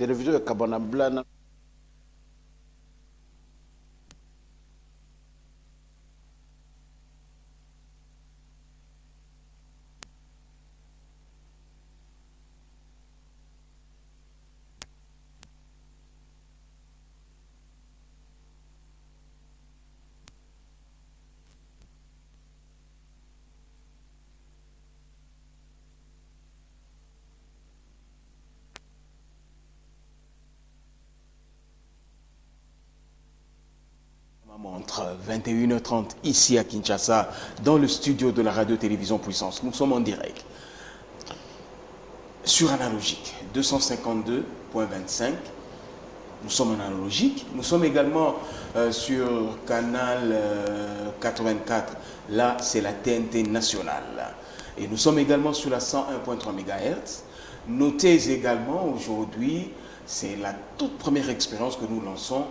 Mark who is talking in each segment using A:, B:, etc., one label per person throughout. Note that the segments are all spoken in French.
A: Télévision ya kabana blana
B: entre 21h30 ici à Kinshasa, dans le studio de la radio-télévision Puissance. Nous sommes en direct sur analogique 252.25. Nous sommes en analogique. Nous sommes également sur canal 84. Là, c'est la TNT nationale. Et nous sommes également sur la 101.3 MHz. Notez également aujourd'hui, c'est la toute première expérience que nous lançons,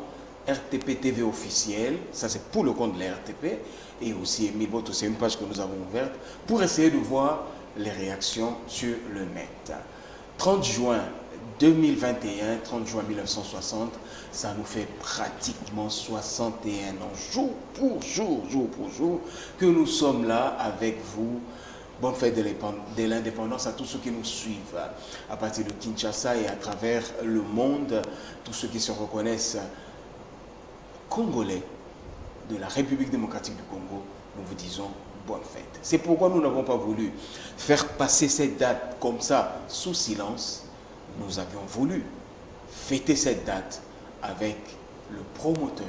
B: RTP TV officiel, ça c'est pour le compte de la RTP, et aussi Miboto, c'est une page que nous avons ouverte pour essayer de voir les réactions sur le net. 30 juin 2021, 30 juin 1960, ça nous fait pratiquement 61 ans, jour pour jour, que nous sommes là avec vous. Bonne fête de l'indépendance à tous ceux qui nous suivent à partir de Kinshasa et à travers le monde, tous ceux qui se reconnaissent Congolais de la République démocratique du Congo, nous vous disons bonne fête. C'est pourquoi nous n'avons pas voulu faire passer cette date comme ça sous silence. Nous avions voulu fêter cette date avec le promoteur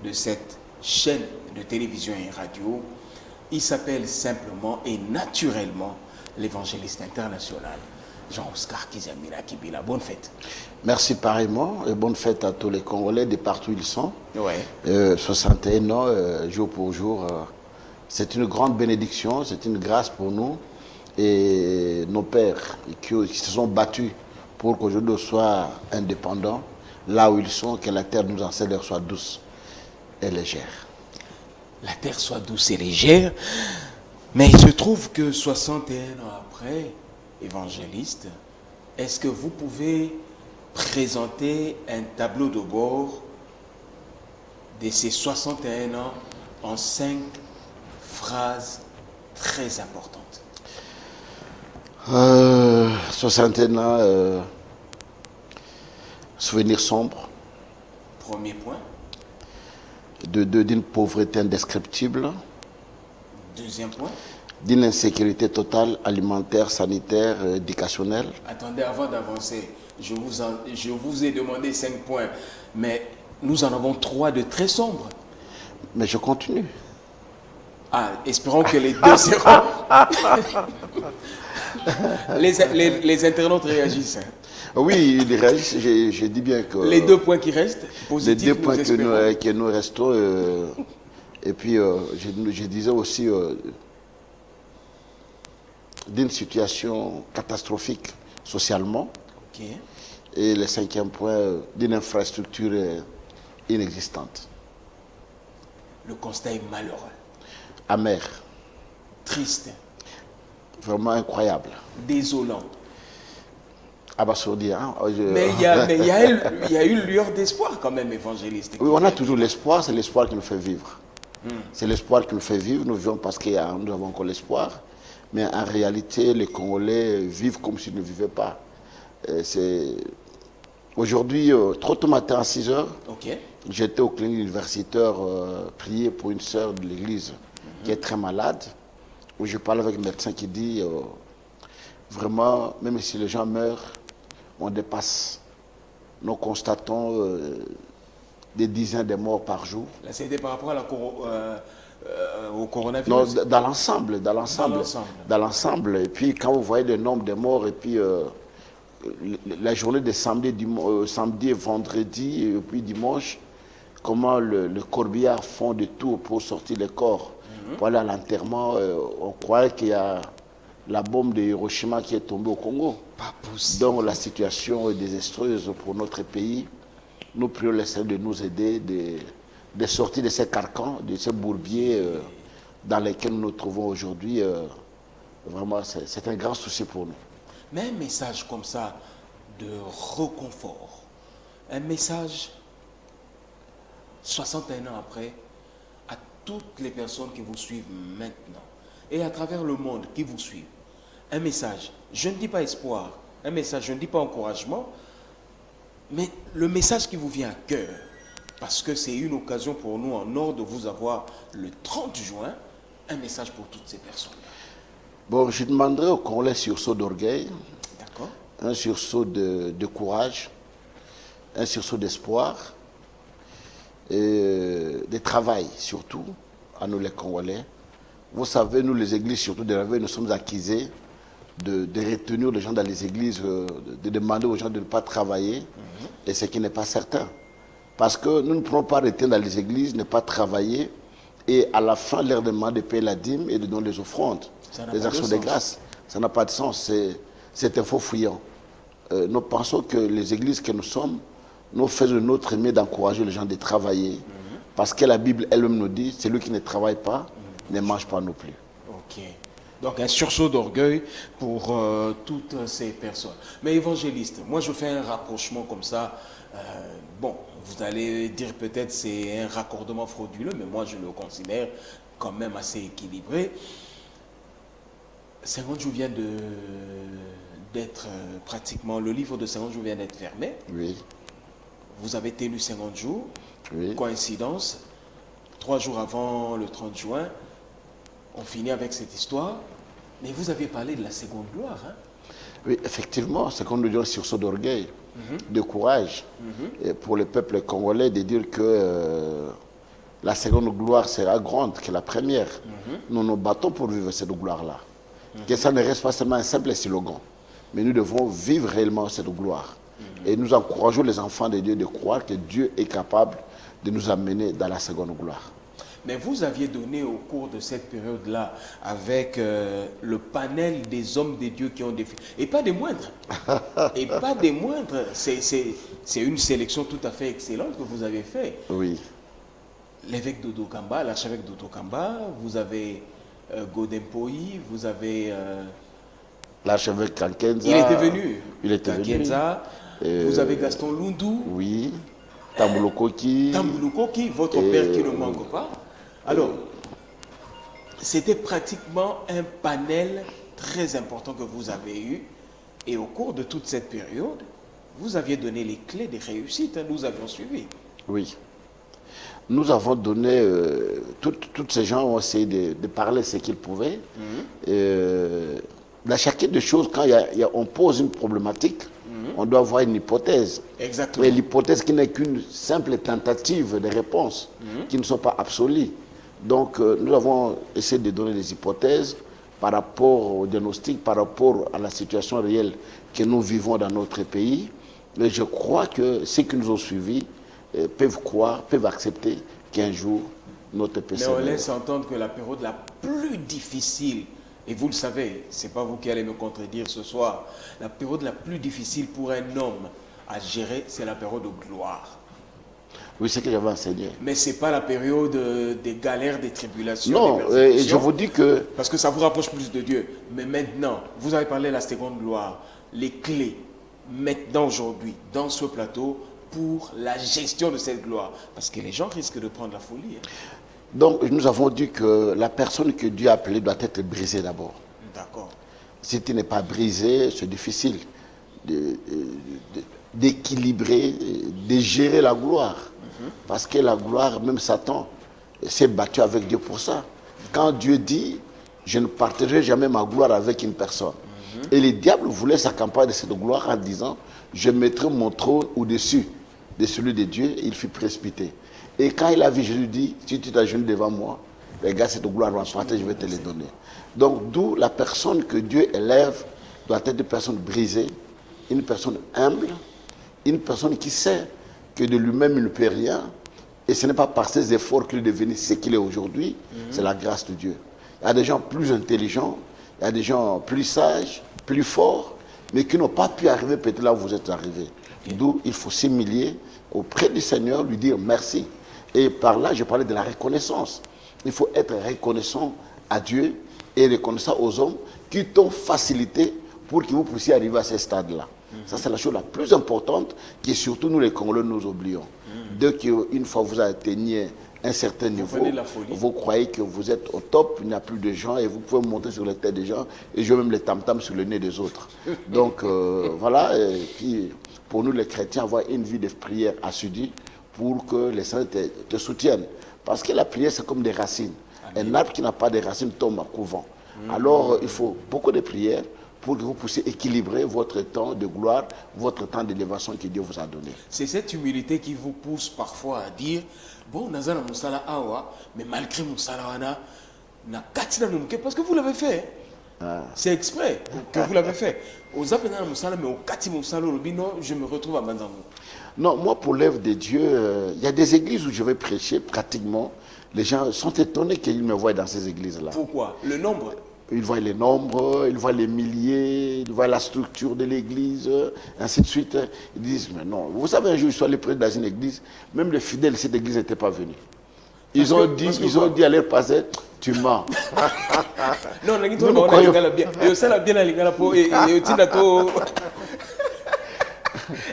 B: de cette chaîne de télévision et radio. Il s'appelle simplement et naturellement l'évangéliste international Jean-Oscar Kizamira Kibila. Bonne fête.
A: Merci pareillement et bonne fête à tous les Congolais de partout où ils sont.
B: Ouais.
A: 61 ans, jour pour jour. C'est une grande bénédiction, c'est une grâce pour nous. Et nos pères qui se sont battus pour qu'aujourd'hui on soit indépendants, là où ils sont, que la terre nous enseigne soit douce et légère.
B: La terre soit douce et légère, mais il se trouve que 61 ans après, évangéliste, est-ce que vous pouvez présenter un tableau de bord de ces 61 ans en 5 phrases très importantes?
A: 61 ans, souvenirs sombres.
B: Premier point.
A: D'une pauvreté indescriptible.
B: Deuxième point.
A: D'une insécurité totale, alimentaire, sanitaire, éducationnelle.
B: Attendez, avant d'avancer, je vous ai demandé 5 points, mais nous en avons 3 de très sombres.
A: Mais je continue.
B: Ah, espérons que les deux seront... les internautes réagissent.
A: Oui, ils réagissent, je dis bien que...
B: Les 2 points qui restent, positifs,
A: les 2 points que nous restons, et puis je disais aussi d'une situation catastrophique socialement,
B: okay.
A: Et le 5e point, d'une infrastructure inexistante.
B: Le constat est malheureux.
A: Amer.
B: Triste.
A: Vraiment incroyable.
B: Désolant.
A: Abasourdi, hein?
B: Mais il y a eu lueur d'espoir quand même, évangéliste.
A: Oui, on a toujours l'espoir, c'est l'espoir qui nous fait vivre. C'est l'espoir qui nous fait vivre. Nous vivons parce que nous avons encore l'espoir. Mais en réalité, les Congolais vivent comme s'ils ne vivaient pas. Aujourd'hui, trop tôt matin à 6 heures, j'étais au clinique universitaire prier pour une sœur de l'église qui est très malade. Où je parle avec un médecin qui dit vraiment, même si les gens meurent, on dépasse. Nous constatons des dizaines de morts par jour.
B: Là, c'était par rapport à au coronavirus.
A: Non, dans l'ensemble. Et puis quand vous voyez le nombre de morts, et puis la journée de samedi et vendredi, et puis dimanche, comment le corbillard font de tout pour sortir les corps. Pour aller à l'enterrement, on croyait qu'il y a la bombe de Hiroshima qui est tombée au Congo.
B: Pas possible.
A: Donc la situation est désastreuse pour notre pays. Nous prions le Seigneur de nous aider, de sortir de ces carcans, de ces bourbiers dans lesquels nous nous trouvons aujourd'hui. Vraiment, c'est un grand souci pour nous.
B: Mais un message comme ça de réconfort, un message 61 ans après, à toutes les personnes qui vous suivent maintenant et à travers le monde qui vous suivent, un message, je ne dis pas espoir, un message, je ne dis pas encouragement, mais le message qui vous vient à cœur, parce que c'est une occasion pour nous en or de vous avoir le 30 juin, un message pour toutes ces personnes.
A: Bon, je demanderai au Congolais un sursaut d'orgueil,
B: d'accord,
A: un sursaut de courage, un sursaut d'espoir, et de travail surtout, à nous les Congolais. Vous savez, nous les églises, surtout de la veille, nous sommes accusés de retenir les gens dans les églises, de demander aux gens de ne pas travailler, et ce qui n'est pas certain. Parce que nous ne pouvons pas retenir dans les églises, ne pas travailler, et à la fin, leur demander de payer la dîme et de donner les offrandes, les actions de grâce. Ça n'a pas de sens, c'est un faux fuyant. Nous pensons que les églises que nous sommes, nous faisons de notre mieux d'encourager les gens de travailler, parce que la Bible elle-même nous dit, celui qui ne travaille pas, ne mange pas non plus.
B: Ok. Donc un sursaut d'orgueil pour toutes ces personnes. Mais évangéliste, moi je fais un rapprochement comme ça. Bon, vous allez dire peut-être c'est un raccordement frauduleux, mais moi je le considère quand même assez équilibré. 50 jours vient d'être pratiquement, le livre de 50 jours vient d'être fermé.
A: Oui.
B: Vous avez tenu 50 jours.
A: Oui.
B: Coïncidence, 3 jours avant le 30 juin, on finit avec cette histoire. Mais vous aviez parlé de la seconde gloire. Hein?
A: Oui, effectivement, c'est comme nous disons un sursaut d'orgueil, de courage, et pour le peuple congolais de dire que la seconde gloire sera grande que la première. Nous nous battons pour vivre cette gloire-là. Que ça ne reste pas seulement un simple slogan, mais nous devons vivre réellement cette gloire. Et nous encourageons les enfants de Dieu de croire que Dieu est capable de nous amener dans la seconde gloire.
B: Mais vous aviez donné au cours de cette période-là, avec le panel des hommes de Dieu qui ont défilé, et pas des moindres, et pas des moindres, c'est une sélection tout à fait excellente que vous avez fait.
A: Oui.
B: L'évêque Dodo Kamba, l'archevêque Dodo Kamba, vous avez Godin Poyi, vous avez...
A: L'archevêque Kankenza.
B: Il était venu.
A: Il était
B: Kankenza, vous avez Gaston Lundu.
A: Oui. Tamboulo Koki.
B: Tamboulo Koki, votre père qui ne manque pas. Alors, c'était pratiquement un panel très important que vous avez eu. Et au cours de toute cette période, vous aviez donné les clés des réussites. Nous avions suivi.
A: Oui. Nous avons donné, tous ces gens ont essayé de parler ce qu'ils pouvaient. Dans chacune des choses, quand on pose une problématique, on doit avoir une hypothèse.
B: Exactement.
A: Et l'hypothèse qui n'est qu'une simple tentative de réponse, qui ne sont pas absolues. Donc, nous avons essayé de donner des hypothèses par rapport au diagnostic, par rapport à la situation réelle que nous vivons dans notre pays. Et je crois que ceux qui nous ont suivis peuvent croire, peuvent accepter qu'un jour, notre pays...
B: Mais on laisse entendre que la période la plus difficile, et vous le savez, ce n'est pas vous qui allez me contredire ce soir, la période la plus difficile pour un homme à gérer, c'est la période de gloire.
A: Oui, c'est ce que j'avais enseigné.
B: Mais ce n'est pas la période des galères, des tribulations.
A: Non,
B: des
A: et je vous dis que...
B: Parce que ça vous rapproche plus de Dieu. Mais maintenant, vous avez parlé de la seconde gloire, les clés, maintenant, aujourd'hui, dans ce plateau, pour la gestion de cette gloire. Parce que les gens risquent de prendre la folie. Hein.
A: Donc, nous avons dit que la personne que Dieu a appelée doit être brisée d'abord.
B: D'accord.
A: Si tu n'es pas brisé, c'est difficile d'équilibrer, de gérer la gloire. Parce que la gloire, même Satan s'est battu avec Dieu pour ça. Quand Dieu dit, je ne partagerai jamais ma gloire avec une personne. Et le diable voulait s'accaparer de cette gloire en disant, je mettrai mon trône au-dessus de celui de Dieu, et il fut précipité. Et quand il a vu Jésus dit, si tu t'agenouilles devant moi, regarde cette gloire va partir, je vais te les donner. Donc d'où la personne que Dieu élève doit être une personne brisée, une personne humble, une personne qui sait que de lui-même il ne peut rien. Et ce n'est pas par ses efforts qu'il est devenu ce qu'il est aujourd'hui, c'est la grâce de Dieu. Il y a des gens plus intelligents, il y a des gens plus sages, plus forts, mais qui n'ont pas pu arriver peut-être là où vous êtes arrivés. D'où il faut s'humilier auprès du Seigneur, lui dire merci. Et par là, je parlais de la reconnaissance. Il faut être reconnaissant à Dieu et reconnaissant aux hommes qui t'ont facilité pour que vous puissiez arriver à ce stade-là. Ça, c'est la chose la plus importante que surtout nous, les Congolais, nous oublions. Dès qu'une fois vous atteignez un certain niveau, vous croyez que vous êtes au top, il n'y a plus de gens et vous pouvez monter sur les têtes des gens et jouer même les tam-tams sur le nez des autres. Donc, voilà. Et puis, pour nous, les chrétiens, avoir une vie de prière assidue pour que les saints te soutiennent. Parce que la prière, c'est comme des racines. Un arbre qui n'a pas de racines tombe à couvent. Alors, il faut beaucoup de prières pour que vous puissiez équilibrer votre temps de gloire, votre temps d'élévation que Dieu vous a donné. C'est
B: cette humilité qui vous pousse parfois à dire, bon, nazana musala awa, mais malgré musala wana, na katina nomke, parce que vous l'avez fait. C'est exprès que vous l'avez fait. Aux apprenants musala, mais au kati musala non, je me retrouve à Banzangou.
A: Non, moi, pour l'œuvre de Dieu, il y a des églises où je vais prêcher, pratiquement, les gens sont étonnés qu'ils me voient dans ces églises-là.
B: Pourquoi? Le nombre?
A: Ils voient les nombres, ils voient les milliers, ils voient la structure de l'église, ainsi de suite. Ils disent, mais non, vous savez, un jour, je suis allé prêcher dans une église, même les fidèles de cette église n'étaient pas venus. Ils ont dit à leur passé, tu mens.
B: Non, nous croyons bien. Et aussi, la bien à l'ingala pour et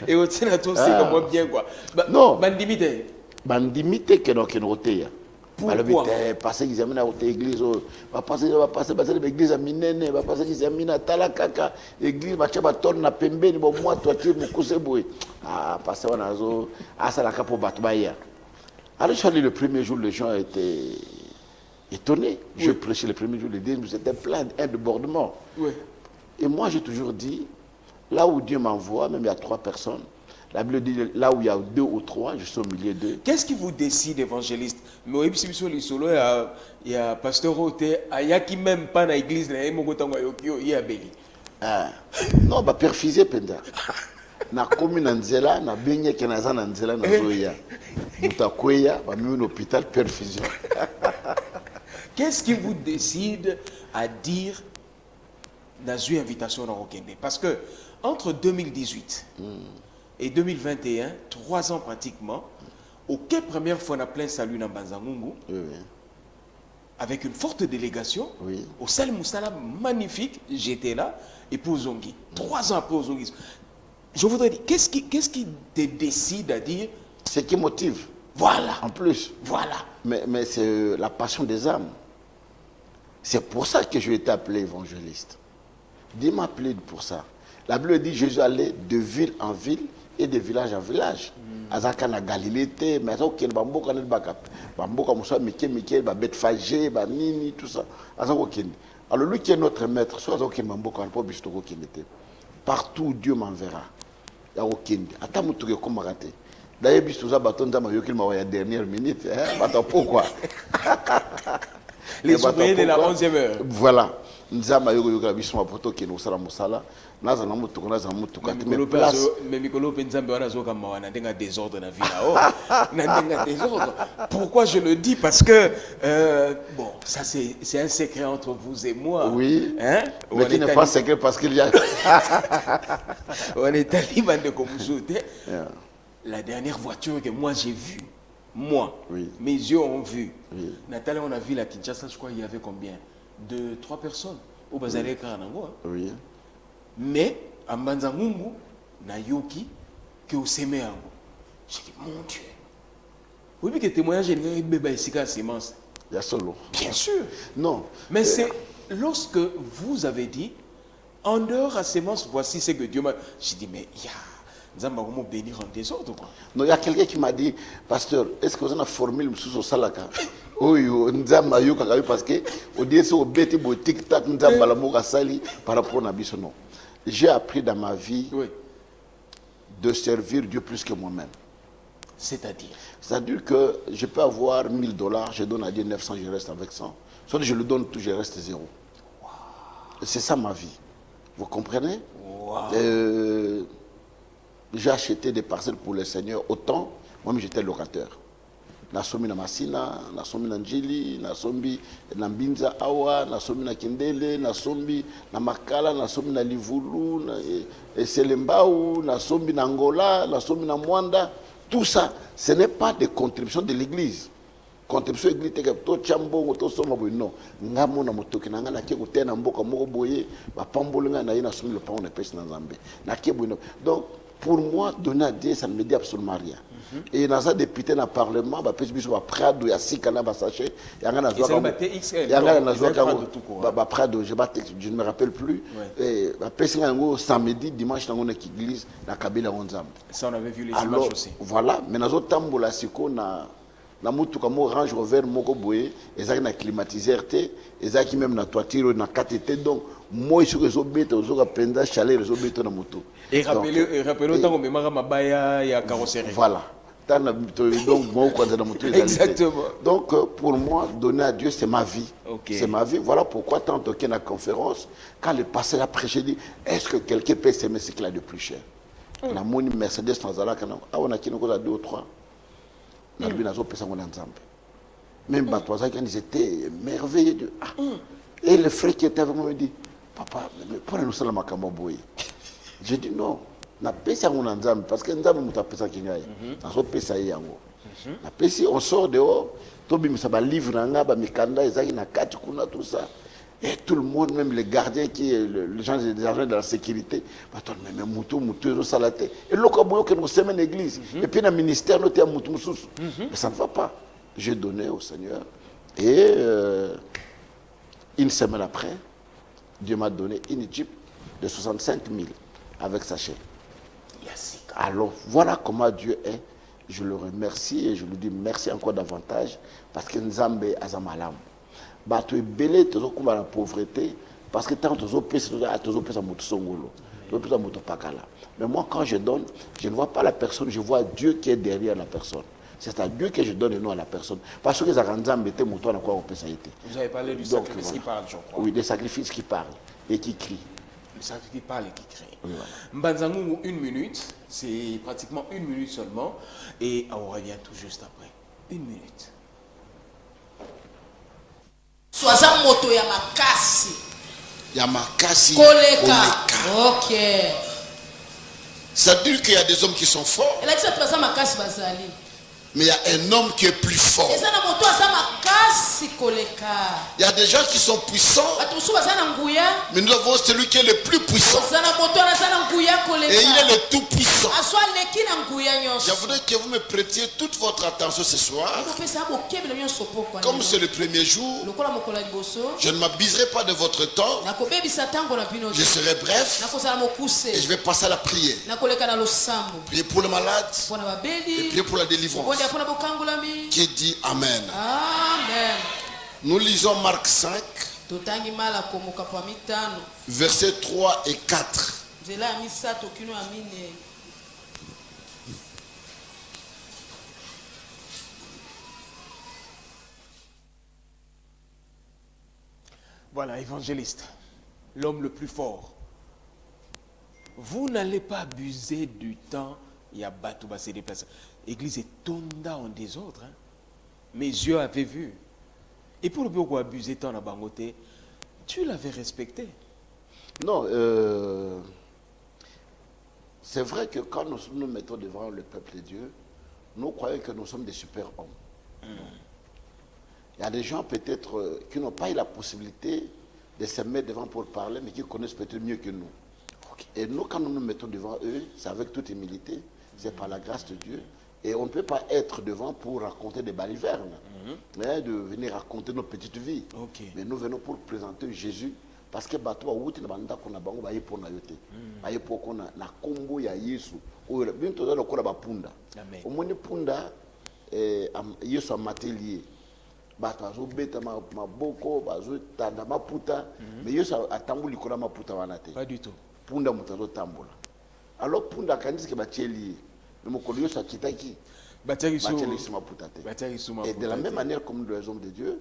B: et aussi, c'est comme bien quoi.
A: Non.
B: Bandimité.
A: Que non, que non, pourquoi? Parce qu'ils amènent à l'église, va passer l'église à Minene, va passer qu'ils amènent à Talakaka, l'église, va faire tourner na pembeni, bon moi toi tu me couses boy. Ah, passer on a zo, ah ça la capo batbaya. Alors je suis allé le premier jour, les gens étaient étonnés. Je prêchais le premier jour, les deux, c'était plein d'un débordement. Oui. Et moi j'ai toujours dit, là où Dieu m'envoie, même il y a 3 personnes. La Bible dit, là où il y a 2 ou 3, je suis au milieu d'eux.
B: Qu'est-ce qui vous décide, évangéliste? Mais il y a pasteur Oté, il y a qui même pas dans l'église, il y a Béli.
A: Non, bah perfusé, Penda. Na commune Nzela, na benye kenaza Nzela, na zoya. Mutakoya, bah même un hôpital perfusion.
B: Qu'est-ce qui vous décide à dire dans une invitation dans Okende? Parce que entre 2018 et 2021, 3 ans pratiquement, auquel première fois on a plein salut dans Banzangungu, avec une forte délégation, au Sal Moussala magnifique, j'étais là, et pour Zongi. 3 ans après Zongi. Je voudrais dire, qu'est-ce qui te décide à dire?
A: Ce qui motive.
B: Voilà.
A: En plus.
B: Voilà.
A: Mais c'est la passion des âmes. C'est pour ça que j'ai été appelé évangéliste. Dieu m'a appelé pour ça. La Bible dit Jésus allait de ville en ville et de village en village. Azaka na Galilée, mais azaka bamboka na bakap. Bamboka musa mike ba Bethphagée, ba nini tout ça. Azaka kende. Alors lui qui est notre maître, soit azaka bamboka na po bistoko kende. Partout Dieu m'enverra. Ya okende. Ata mutuke comme raté. D'ailleurs bistuza baton zama yokil ma ya dernière minute, hein, bata pourquoi?
B: Les ouvriers de la 11e heure.
A: Voilà. Nzama yoka biso mapoto ke no sala musala. Mais
B: pourquoi je le dis? Parce que, bon, ça c'est un secret entre vous et moi.
A: Oui, hein? Mais qui n'est pas secret parce qu'il y a...
B: On est à Liban de Komouzoute. La dernière voiture que moi j'ai vue, mes yeux ont vu. Nathalie, on a vu la Kinshasa, je crois qu'il y avait combien? 2-3 personnes au Bazaré Karanango.
A: Oui.
B: Mais, à Banzangungu, na yoki, que au Semeango. J'ai dit, mon Dieu. Oui, mais que témoignage général, bébé ici, c'est immense.
A: Il y a solo.
B: Bien sûr.
A: Non.
B: Mais c'est lorsque vous avez dit, en dehors à sémence, voici ce que Dieu m'a... J'ai dit, mais il y a... Nous allons bénir en désordre, quoi.
A: Non, il y a quelqu'un qui m'a dit, pasteur, est-ce que vous avez une formule sous salaka? Oui, nous avons parce que au dit c'est au bête au tic tac nous avons balamoura sali par rapport à Nabiso. Non. J'ai appris dans ma vie de servir Dieu plus que moi-même.
B: C'est-à-dire?
A: C'est-à-dire que je peux avoir $1000, je donne à Dieu 900, je reste avec 100. Soit je le donne tout, je reste zéro. Wow. C'est ça ma vie. Vous comprenez? Wow. J'ai acheté des parcelles pour le Seigneur. Autant, moi-même j'étais locateur. Nasomi na Masina, nasomi na Njili, nasomi na Mbinza Awa, nasomi na Kindele, nasomi na Makala, nasomi na Livulu, na Selembao, nasomi na Angola, nasomi na Mwanda. Tout ça, ce n'est pas des contributions de l'église. Contribution de l'église, to chambo, to soma boy, non. Ngamo na motoki na ngana ke kutena mboka moko boye, ba pambolinga na ina somi le paon na pesi na Nzambe. Na ke boy. Donc pour moi, donner à Dieu, ça ne me dit absolument rien. Et dans un député dans le Parlement, je suis prêt à il y a 6 canaux à sachet. Il y a un je ne me rappelle plus. Et samedi, dimanche, dans l'église, dans la Kabila Onzam.
B: Ça, on avait vu les images aussi.
A: Voilà, mais dans autres temps, la siko na na mutu comme Range Rover moko boye, ezaki na climatiseur te, ezaki même na toiture na katete donc moi sur les obétés aux autres penda chalet les obétés na moto.
B: Et rappelez tant qu'on me mabaya ya carrosserie.
A: Voilà. Donc moi quand dans moto.
B: Exactement.
A: Donc pour moi donner à Dieu c'est ma vie. Okay. C'est ma vie. Voilà pourquoi tant que la conférence quand le pasteur a prêché dit est-ce que quelqu'un peut s'aimer ce qu'il a de plus cher. La moni Mercedes Tanzala kana on a qui nous a 2 ou 3. Même Batoisa, ils étaient merveilleux. Et le frère qui était avec moi me dit papa, mais pourquoi nous sommes à Makamboboy? J'ai dit non, na pesa mon ensemble parce que nous avons pesa qui n'aille. Nous pesa yango. Na pesa on sort dehors, tobi me saba livre nanga ba mikanda ezaki na kati kuna tout ça. Et tout le monde, même les gardiens, les gens de la sécurité, mais Moutou, Salaté. Et le Koboyo que nous sommes une église. Et puis, dans le ministère, nous sommes Moutou. Mais ça ne va pas. J'ai donné au Seigneur. Et une semaine après, Dieu m'a donné une Jeep de 65 000 avec sachet. Alors, voilà comment Dieu est. Je le remercie et je lui dis merci encore davantage parce que Nzambe Azamalam. Tu es belé, tu es comme la pauvreté, parce que tant que tu es mais moi, quand je donne, je ne vois pas la personne, je vois Dieu qui est derrière la personne. C'est à Dieu que je donne et non à la personne. Parce que les Arandans mettaient mon toit dans quoi on peut ça été.
B: Vous avez parlé du sacrifice qui parle, je crois.
A: Oui, des sacrifices qui parlent et qui crient.
B: Le sacrifice qui parle et qui crie.
A: Oui, voilà.
B: Mbanzangou, 1 minute, c'est pratiquement 1 minute seulement, et on revient tout juste après. 1 minute.
C: Soaza moto ya makasi.
A: Ya makasi.
C: Koleka. Ok.
A: Ça veut dire qu'il y a des hommes qui sont forts.
C: Elle a dit ça soaza makasi bazali.
A: Mais il y a un homme qui est plus fort.
C: Et ça na moto aza makasi koleka.
A: Il y a des gens qui sont puissants.
C: Atusu baza na nguya.
A: Mais nous avons celui qui est le plus puissant.
C: Ça na moto aza na nguya koleka.
A: Et il est le tout puissant.
C: Aswa leki na nguya nyonso.
A: Je voudrais que vous me prêtiez toute votre attention ce soir. Comme c'est le premier jour, je ne m'abuserai pas de votre temps. Je serai bref. Et je vais passer à la prière. Prier pour le malade. Et prier pour la délivrance. Qui dit Amen.
C: Amen.
A: Nous lisons Marc 5, versets 3 et 4.
B: Voilà, évangéliste, l'homme le plus fort. Vous n'allez pas abuser du temps. Il y a Batouba, c'est des personnes. L'église est tonda en désordre. Hein? Mes yeux avaient vu. Et pour le bureau abuser tant à Bangoté, tu l'avais respecté.
A: Non, c'est vrai que quand nous nous mettons devant le peuple de Dieu, nous croyons que nous sommes des super-hommes. Il y a des gens peut-être qui n'ont pas eu la possibilité de se mettre devant pour parler, mais qui connaissent peut-être mieux que nous. Okay. Et nous, quand nous nous mettons devant eux, c'est avec toute humilité, c'est par la grâce de Dieu. Et on ne peut pas être devant pour raconter des balivernes, mais de venir raconter nos petites vies.
B: Ok.
A: Mais nous venons pour présenter Jésus. Parce que bato awuti na banda kuna bango baye pona yote. Baye poko na kombo ya Yesu. Oyo bintu za lokola bapunda.
B: Amen.
A: Omoni punda Yesu amatelier. Bato azobeta maboko, bazo tanda maputa, mais Yesu atambuli kola maputa wana te.
B: Pas du tout.
A: Punda mutazo tambola. Alors punda kanisi ke batieli. Mais mokolo Yesu akitaki.
B: Batieli
A: maputa te.
B: Batieli
A: Et de la même manière comme les hommes de Dieu,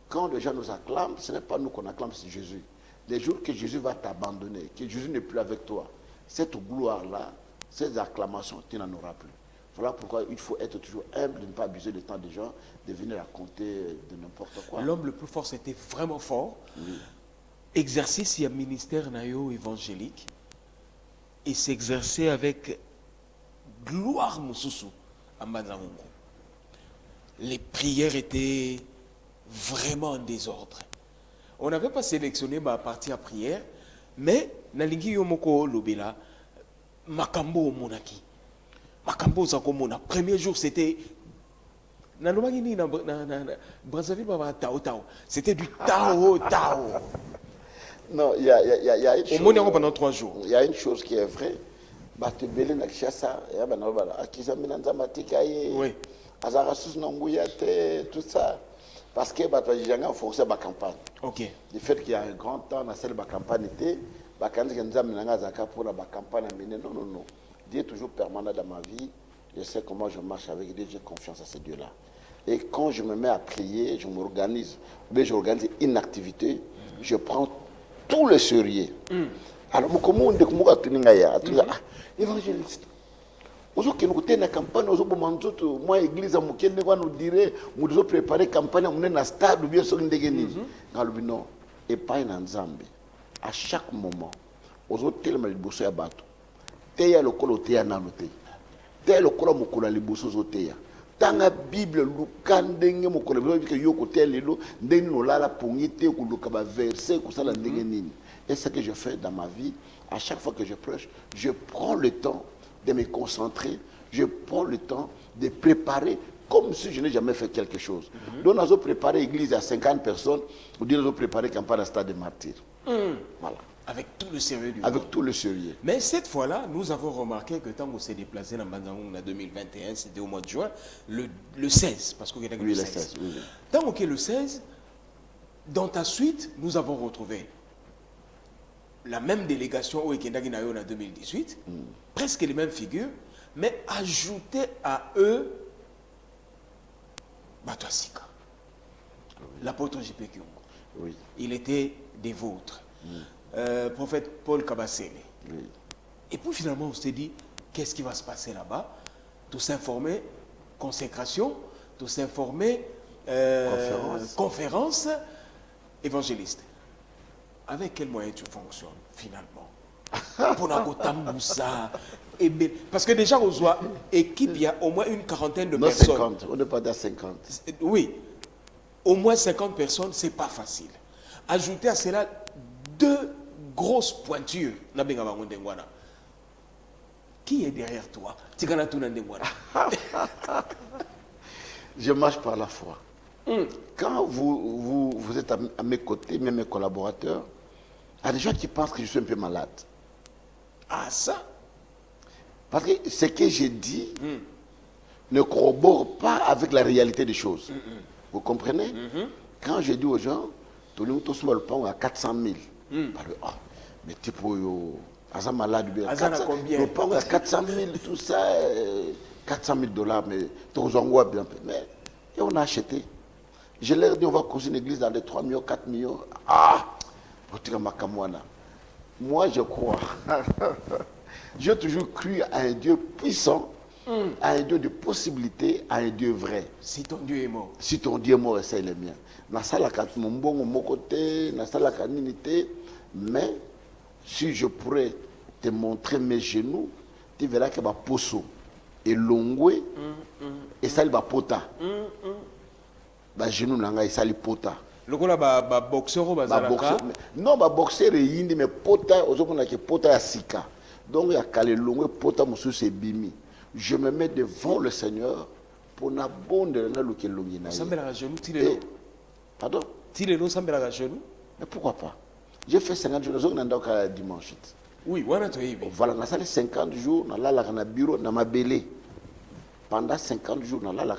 A: quand les gens nous acclament, ce n'est pas nous qu'on acclame, c'est Jésus. Les jours que Jésus va t'abandonner, que Jésus n'est plus avec toi, cette gloire-là, ces acclamations, tu n'en auras plus. Voilà pourquoi il faut être toujours humble, de ne pas abuser du temps des gens, de venir raconter de n'importe quoi.
B: L'homme le plus fort, c'était vraiment fort.
A: Oui.
B: Exercice, il y a ministère nayo évangélique. Et s'exercer avec gloire Moussousou à Manzangongo. Les prières étaient vraiment en désordre. On n'avait pas sélectionné ma partie à prière, mais Nalingi Yomoko Lobela, Makambo Monaki. Makambo Zakomona. Premier jour, c'était. Brazzaville, c'était du Tao.
A: Non, il y a une chose.
B: Au moins pendant 3 jours.
A: Il y a une chose qui est vraie.
B: Oui.
A: Tout ça. Parce que j'ai forcé ma campagne.
B: Ok.
A: Du fait qu'il y a un grand temps, dans cette campagne était, pour la campagne, non. Dieu est toujours permanent dans ma vie. Je sais comment je marche avec Dieu, j'ai confiance à ce Dieu-là. Et quand je me mets à prier, je m'organise, j'organise une activité, je prends tout le sérieux. Alors, comment on dit que évangéliste. Aujourd'hui, nous avons une campagne, moi, l'église, nous dirait, nous devons préparer une campagne, nous avons un stade, ou bien sur une dégaine. Non, et pas un Zambie. À chaque moment, nous avons tellement de bosses à battre. Teya le colo teya nanote. Teya le colo mokola les bosses au teya. Tanga Bible, Lukandenge mokola, que yoko telelo, ndeno la pongite, ou le kaba verset, ou ça la dégaine. Et ce que je fais dans ma vie, à chaque fois que je prêche, je prends le temps de me concentrer, je prends le temps de préparer comme si je n'ai jamais fait quelque chose. Donc, nous avons préparé l'église à 50 personnes, ou nous avons préparé campagne à stade de martyrs. Voilà.
B: Avec tout le sérieux du
A: Avec tout le sérieux.
B: Mais cette fois-là, nous avons remarqué que tant qu'on s'est déplacé dans Banzangoum en 2021, c'était au mois de juin, le 16, parce qu'il y a
A: Oui, le 16. Oui.
B: Tant qu'on est le 16, dans ta suite, nous avons retrouvé la même délégation au Ekendagi Nayo en 2018, presque les mêmes figures, mais ajouté à eux Batouasika, l'apôtre J.P. Kyungu.
A: Oui.
B: Il était des vôtres. Prophète Paul Kabasele.
A: Oui.
B: Et puis finalement, on s'est dit, qu'est-ce qui va se passer là-bas? Tout s'informer, consécration, tout s'informer, conférence, évangéliste. Avec quels moyens tu fonctionnes finalement? Parce que déjà, on voit équipe, il y a au moins une quarantaine de personnes.
A: 50, on n'est pas à 50.
B: Oui, au moins 50 personnes, c'est pas facile. Ajouter à cela 2 grosses pointures. Qui est derrière toi?
A: Je marche par la foi. Quand vous êtes à mes côtés, même mes collaborateurs, il y a des gens qui pensent que je suis un peu malade.
B: Ah, ça?
A: Parce que ce que j'ai dit ne corrobore pas avec la réalité des choses. Vous comprenez? Quand je dis aux gens, tout le monde à 400 000. Mais tu peux malade,
B: combien?
A: À 400 000, tout ça, 400 000 $, mais bien. Mais et on a acheté. Je leur dis, on va construire une église dans les 3 millions, 4 millions. Moi, je crois. J'ai toujours cru à un Dieu puissant, à un Dieu de possibilités, à un Dieu vrai.
B: Si ton Dieu est mort.
A: Si ton Dieu est mort, c'est le mien. Mais si je pourrais te montrer mes genoux, tu verras que ma poso est longue et ça va pota. Ba genou nanga et ça li pota.
B: Le gars ba boxeur ou bazalaka?
A: Non, ba boxeur est indi mais pota ozokona ke pota ya sika. Donc il y a calé longue pota musu c'est bimi. je me mets devant le Seigneur pour n'abonder dans le Kelongina.
B: Sambela genou, Tilelo.
A: Pardon?
B: Tilelo, Sambela genou.
A: Mais pourquoi pas? J'ai fait 50 jours, je suis dimanche.
B: Oui, voilà, tu es
A: Voilà, on a 50 jours, on a la bureau, on a ma belé. Pendant 50 jours, on a la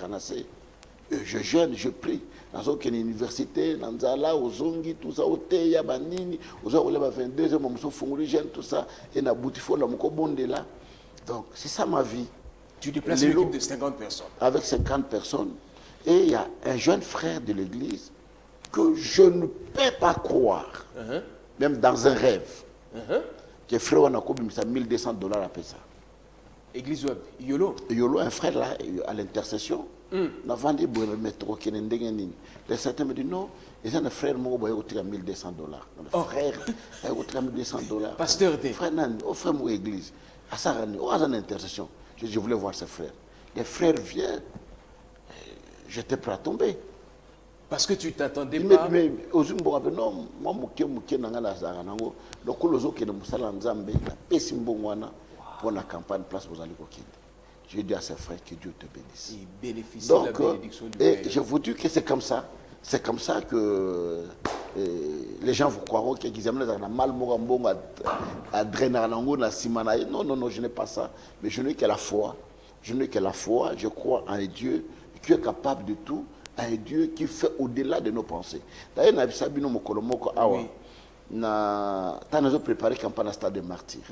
A: je jeûne, je prie. Dans une université, dans Zala, aux Zongi, tout ça, au Teya, Banini, aux Ola 22, je suis jeune, tout ça, et na Boutifo, la Mokobonde là. Donc, c'est ça ma vie.
B: Tu déplaces une équipe de 50 personnes.
A: Avec 50 personnes. Et il y a un jeune frère de l'église que je ne peux pas croire, même dans un rêve, que frère Wanakobi me ça $1200 à payer ça.
B: Église web, Yolo.
A: Yolo, un frère là, à l'intercession, n'a vendu pour le mettre au Kenendengeni. Les certains me disent non, ils ont un frère, moi, il a $1200. Le frère, il a $1200.
B: Pasteur D.
A: Frère, au frère, mon église, à ça, à une intercession. Je voulais voir ses frères. Les frères viennent, j'étais prêt à tomber.
B: Parce que tu t'attendais pas.
A: Mais aujourd'hui, non, moi, je nanga la zara nango. Donc, le jour que nous sommes Nzambe, la pessimbongwana pour la campagne place aux alikokinde. Je dis à ses frères que Dieu te bénisse.
B: Il bénéficie
A: Donc,
B: de la bénédiction du
A: et
B: Père.
A: je vous dis que c'est comme ça. C'est comme ça que les gens vous croiront qu'ils aiment les mal morambong à drainanango na simana. Non, non, non, je n'ai pas ça. Mais je n'ai que la foi. Je n'ai que la foi. Je crois en un Dieu qui est capable de tout. Un Dieu qui fait au-delà de nos pensées. D'ailleurs, na bisabino mokolomoko awa na tanazo préparé campagne à stade de martyr.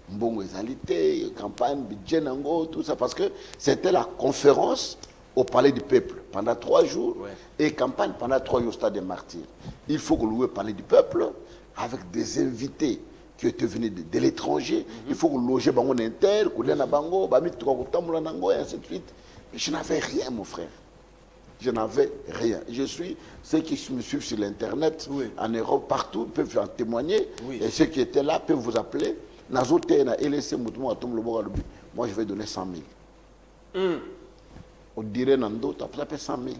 A: Mbongo ezalité, campagne budget nango, tout ça parce que c'était la conférence au palais du peuple pendant 3 jours et campagne pendant 3 jours au stade des martyrs. Il faut que le palais du peuple avec des invités qui étaient venus de l'étranger. Il faut que loger bango inter, kulena bango, bami tukakutamula nango et ainsi de suite. Mais je n'avais rien, mon frère. Je n'avais rien. Je suis, ceux qui me suivent sur l'internet, en Europe, partout, peuvent en témoigner. Et ceux qui étaient là peuvent vous appeler. Moi, je vais donner 100 000. On dirait Nando, tu as 100 000.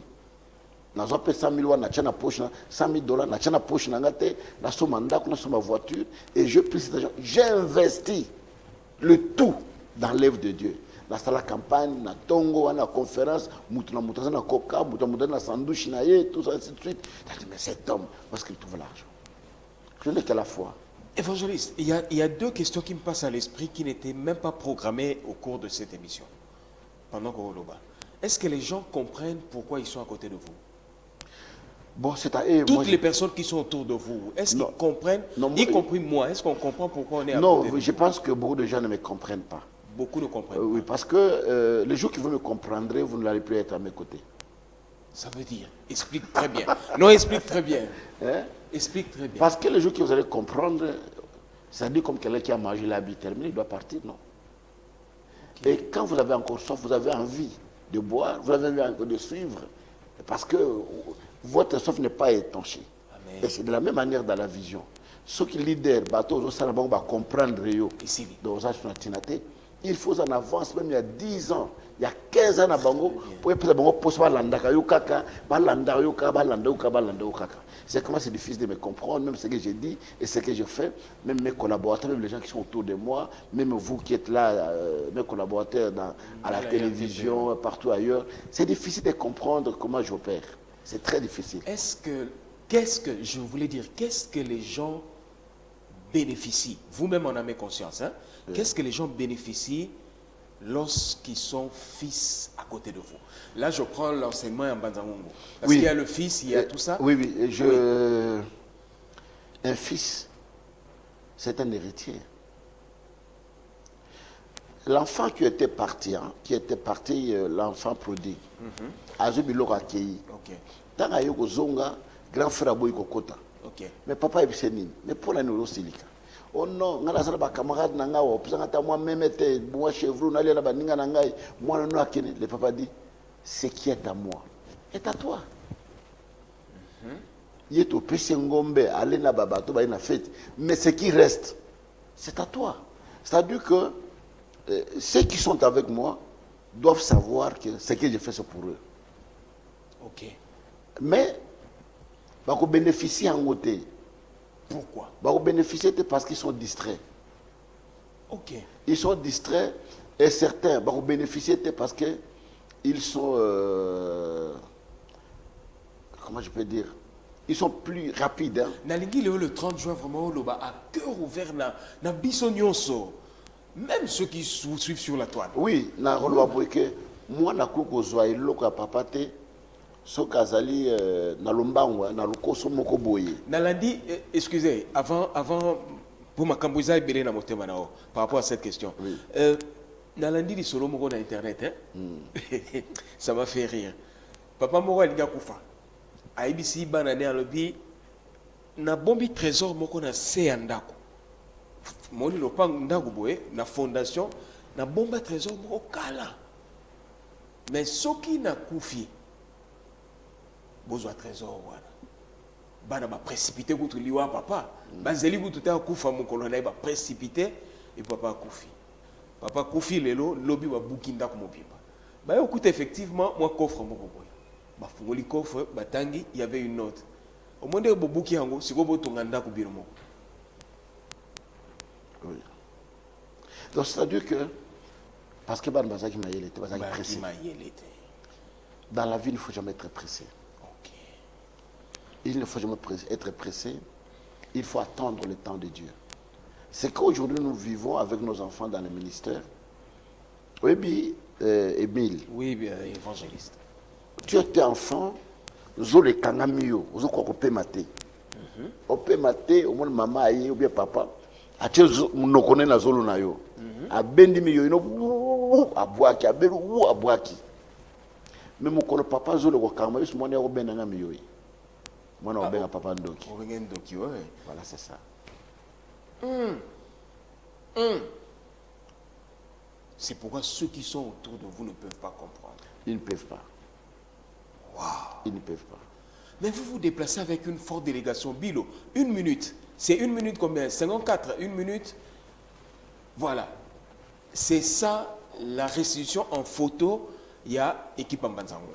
A: Nazo pe 100 000 na tchana poche na $100,000 na tchana poche na ngate na somanda kuna soma voiture et je pris cet argent, j'ai investi le tout dans l'œuvre de Dieu. Na sala campagne na tongo na conférence mutu na coca mutu na sandwich na ye tout ça ainsi de suite. J'ai dit mais cet homme parce qu'il trouve l'argent. Je n'ai que la foi.
B: Évangéliste, il y a 2 questions qui me passent à l'esprit qui n'étaient même pas programmées au cours de cette émission. Pendant qu'on va. Est-ce que les gens comprennent pourquoi ils sont à côté de vous?
A: Bon, c'est à
B: toutes les personnes qui sont autour de vous, est-ce qu'ils comprennent, y compris moi, est-ce qu'on comprend pourquoi on est à côté de vous?
A: Non, je pense que beaucoup de gens ne me comprennent pas.
B: Beaucoup ne comprennent pas.
A: Oui, parce que les jours qui vous me comprendrez, vous n'allez plus être à mes côtés.
B: Ça veut dire, explique très bien. Non, explique très bien.
A: Hein?
B: Explique très bien.
A: Parce que les jours que vous allez comprendre, ça dit comme quelqu'un qui a mangé l'habit terminé, il doit partir, non? Okay. Et quand vous avez encore soif, vous avez envie de boire, vous avez envie de suivre, parce que votre soif n'est pas étanché. Amen. Et c'est de la même manière dans la vision. Ceux qui leader, bateau, va comprendre. Il faut en avance, même il y a 10 ans, il y a 15 ans, c'est comment c'est difficile de me comprendre, même ce que j'ai dit et ce que je fais, même mes collaborateurs, même les gens qui sont autour de moi, même vous qui êtes là, mes collaborateurs à la télévision, partout ailleurs, c'est difficile de comprendre comment j'opère. C'est très difficile.
B: Qu'est-ce que les gens bénéficient? Vous-même en avez conscience, hein? Qu'est-ce que les gens bénéficient lorsqu'ils sont fils à côté de vous? Là, je prends l'enseignement en Banzamungu. Parce qu'il y a le fils, il y a tout ça.
A: Oui, oui. Un fils, c'est un héritier. L'enfant qui était parti, l'enfant prodigue, Azubilo accueilli. Tant que yo zonga, grand frère boy kokota. Mais papa est sénine. Mais pour la neurosilica. Oh non, ngala sala ba camarade na ngawo, pisa ta moi même était moi chevron na lia na baninga na ngai, moi no akene. Le papa dit ce qui est à moi est à toi. Yeto pese ngombe aller na baba to ba na fête, mais ce qui reste c'est à toi. C'est-à-dire que ceux qui sont avec moi doivent savoir que ce que je fais c'est pour eux.
B: OK.
A: Mais bah qu'on bénéficie en côté.
B: Pourquoi?
A: Bah qu'on bénéficie parce qu'ils sont distraits.
B: OK.
A: Ils sont distraits Et certains vont bénéficier parce que ils sont, comment je peux dire, ils sont plus rapides. Hein.
B: Nalingi le 30 juin, vraiment, à cœur ouvert, na biso nyonso. Même ceux qui vous suivent sur la toile.
A: Oui, na rolo que moi na koko zwa iloko ya papa te soki azali na lombangwa na lokoso moko boye.
B: Nalandi, excusez, avant pour ma cambouza ebele na motema nao par rapport à cette question.
A: Oui.
B: Nalandi li solo moko na internet ça m'a fait rire. Papa moko alinga kufa. Aibisi bana ne alobi na bombi trésor moko na se ya ndako. Moni lopang ndako boye na fondation na bomba trésor moko kala. Mais soki na kufi bozwa trésor wana. Bana ba précipité kutu liwa papa. Bazeli kutu ta kufa mokolo na ba précipité et papa kufi. Papa kufi lelo lobi ba bukinda ko mobimba. Ba écoute effectivement moi coffre moko boye. Ba fungoli coffre batangi il y avait une note. Au monde bo buki yango siko bo tonganda ko biro moko.
A: Oui. Donc c'est-à-dire que parce que ban bazaki mayele te bazaki pressé. Dans la vie il ne faut jamais être pressé. Il ne faut jamais être pressé. Il faut attendre le temps de Dieu. C'est qu'aujourd'hui, nous vivons avec nos enfants dans le ministère. Oui, bien, Émile.
B: Oui, bien, évangéliste.
A: Tu étais enfant, nous avons les kangamio, nous avons qu'on peut mater. On peut mater, au moins maman aïe ou bien papa. Atie nous connaissons la zone na yo. A bendi miyo ino a boaki, a belu a boaki. Mais mon papa zolo ko kangama, yo mo ne ko benanga miyo. Moi, on a papa Ndoki. Voilà, c'est ça.
B: C'est pourquoi ceux qui sont autour de vous ne peuvent pas comprendre.
A: Ils ne peuvent pas.
B: Wow.
A: Ils ne peuvent pas.
B: Mais vous vous déplacez avec une forte délégation. Bilo, 1 minute. C'est 1 minute combien? 54, 1 minute. Voilà. C'est ça, la restitution en photo. Il y a équipe en Banzango.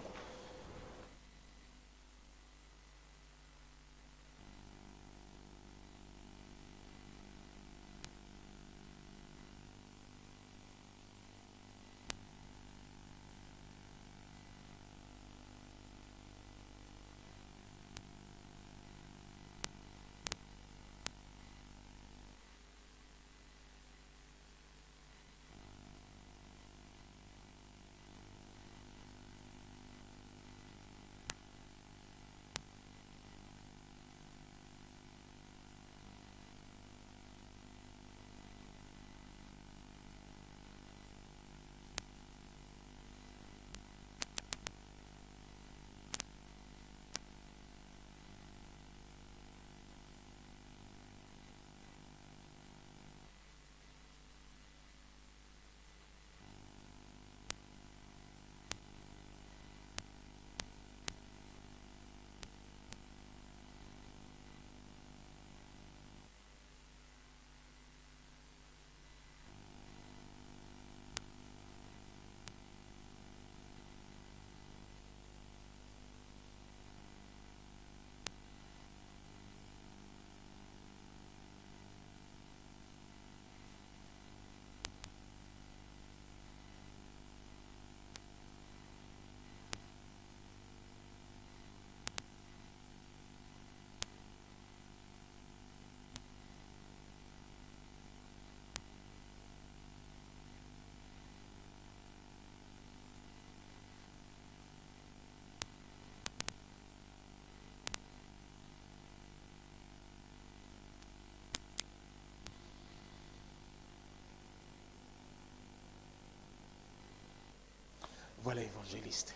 B: Voilà, évangéliste.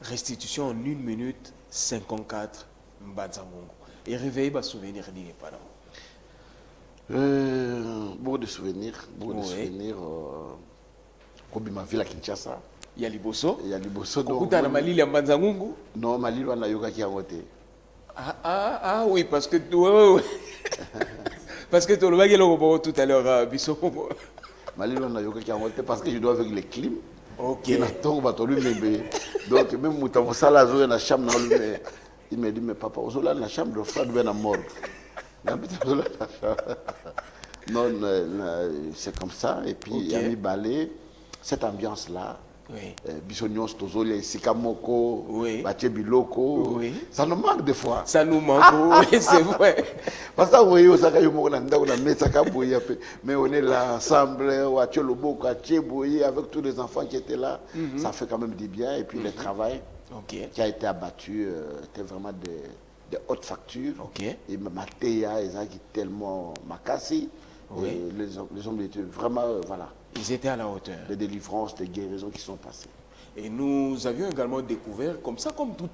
B: Restitution en 1 minute 54 Mbanzamungu. Et réveillez vos souvenirs n'y pas là.
A: Beaucoup de souvenirs. Beaucoup de souvenirs. Comme ma ville à Kinshasa.
B: Il y a Liboso.
A: Il y a Liboso.
B: Donc, tu as Malili à Mbanzamungu.
A: Non, Malili, on a yoga qui a voté.
B: Ah oui, parce que ouais. Parce que tu l'as dit tout à l'heure, Bissot.
A: Malili, on a yoga qui a voté parce que je dois avec les clims.
B: Ok.
A: Donc, même Moutamo Sala, dans la chambre, il me dit, mais papa, on dans la chambre de frère de la mort. Non, c'est comme ça. Et puis, il y a mis balai. cette ambiance-là,
B: Oui.
A: Bissonios, Tozole, Sikamoko,
B: Oui.
A: Bache Biloko,
B: Oui.
A: ça nous manque des fois.
B: Ça nous manque, oui, c'est vrai.
A: Parce que vous voyez, mais on est là ensemble, avec tous les enfants qui étaient là, ça fait quand même du bien. Et puis le travail
B: Ok.
A: qui a été abattu était vraiment de haute facture.
B: Ok.
A: Et Matéa, ils ont tellement Makassi.
B: Oui.
A: Et les hommes étaient vraiment, voilà,
B: Ils étaient à la hauteur.
A: des délivrances, des guérisons qui sont passées.
B: Et nous avions également découvert, comme ça, contre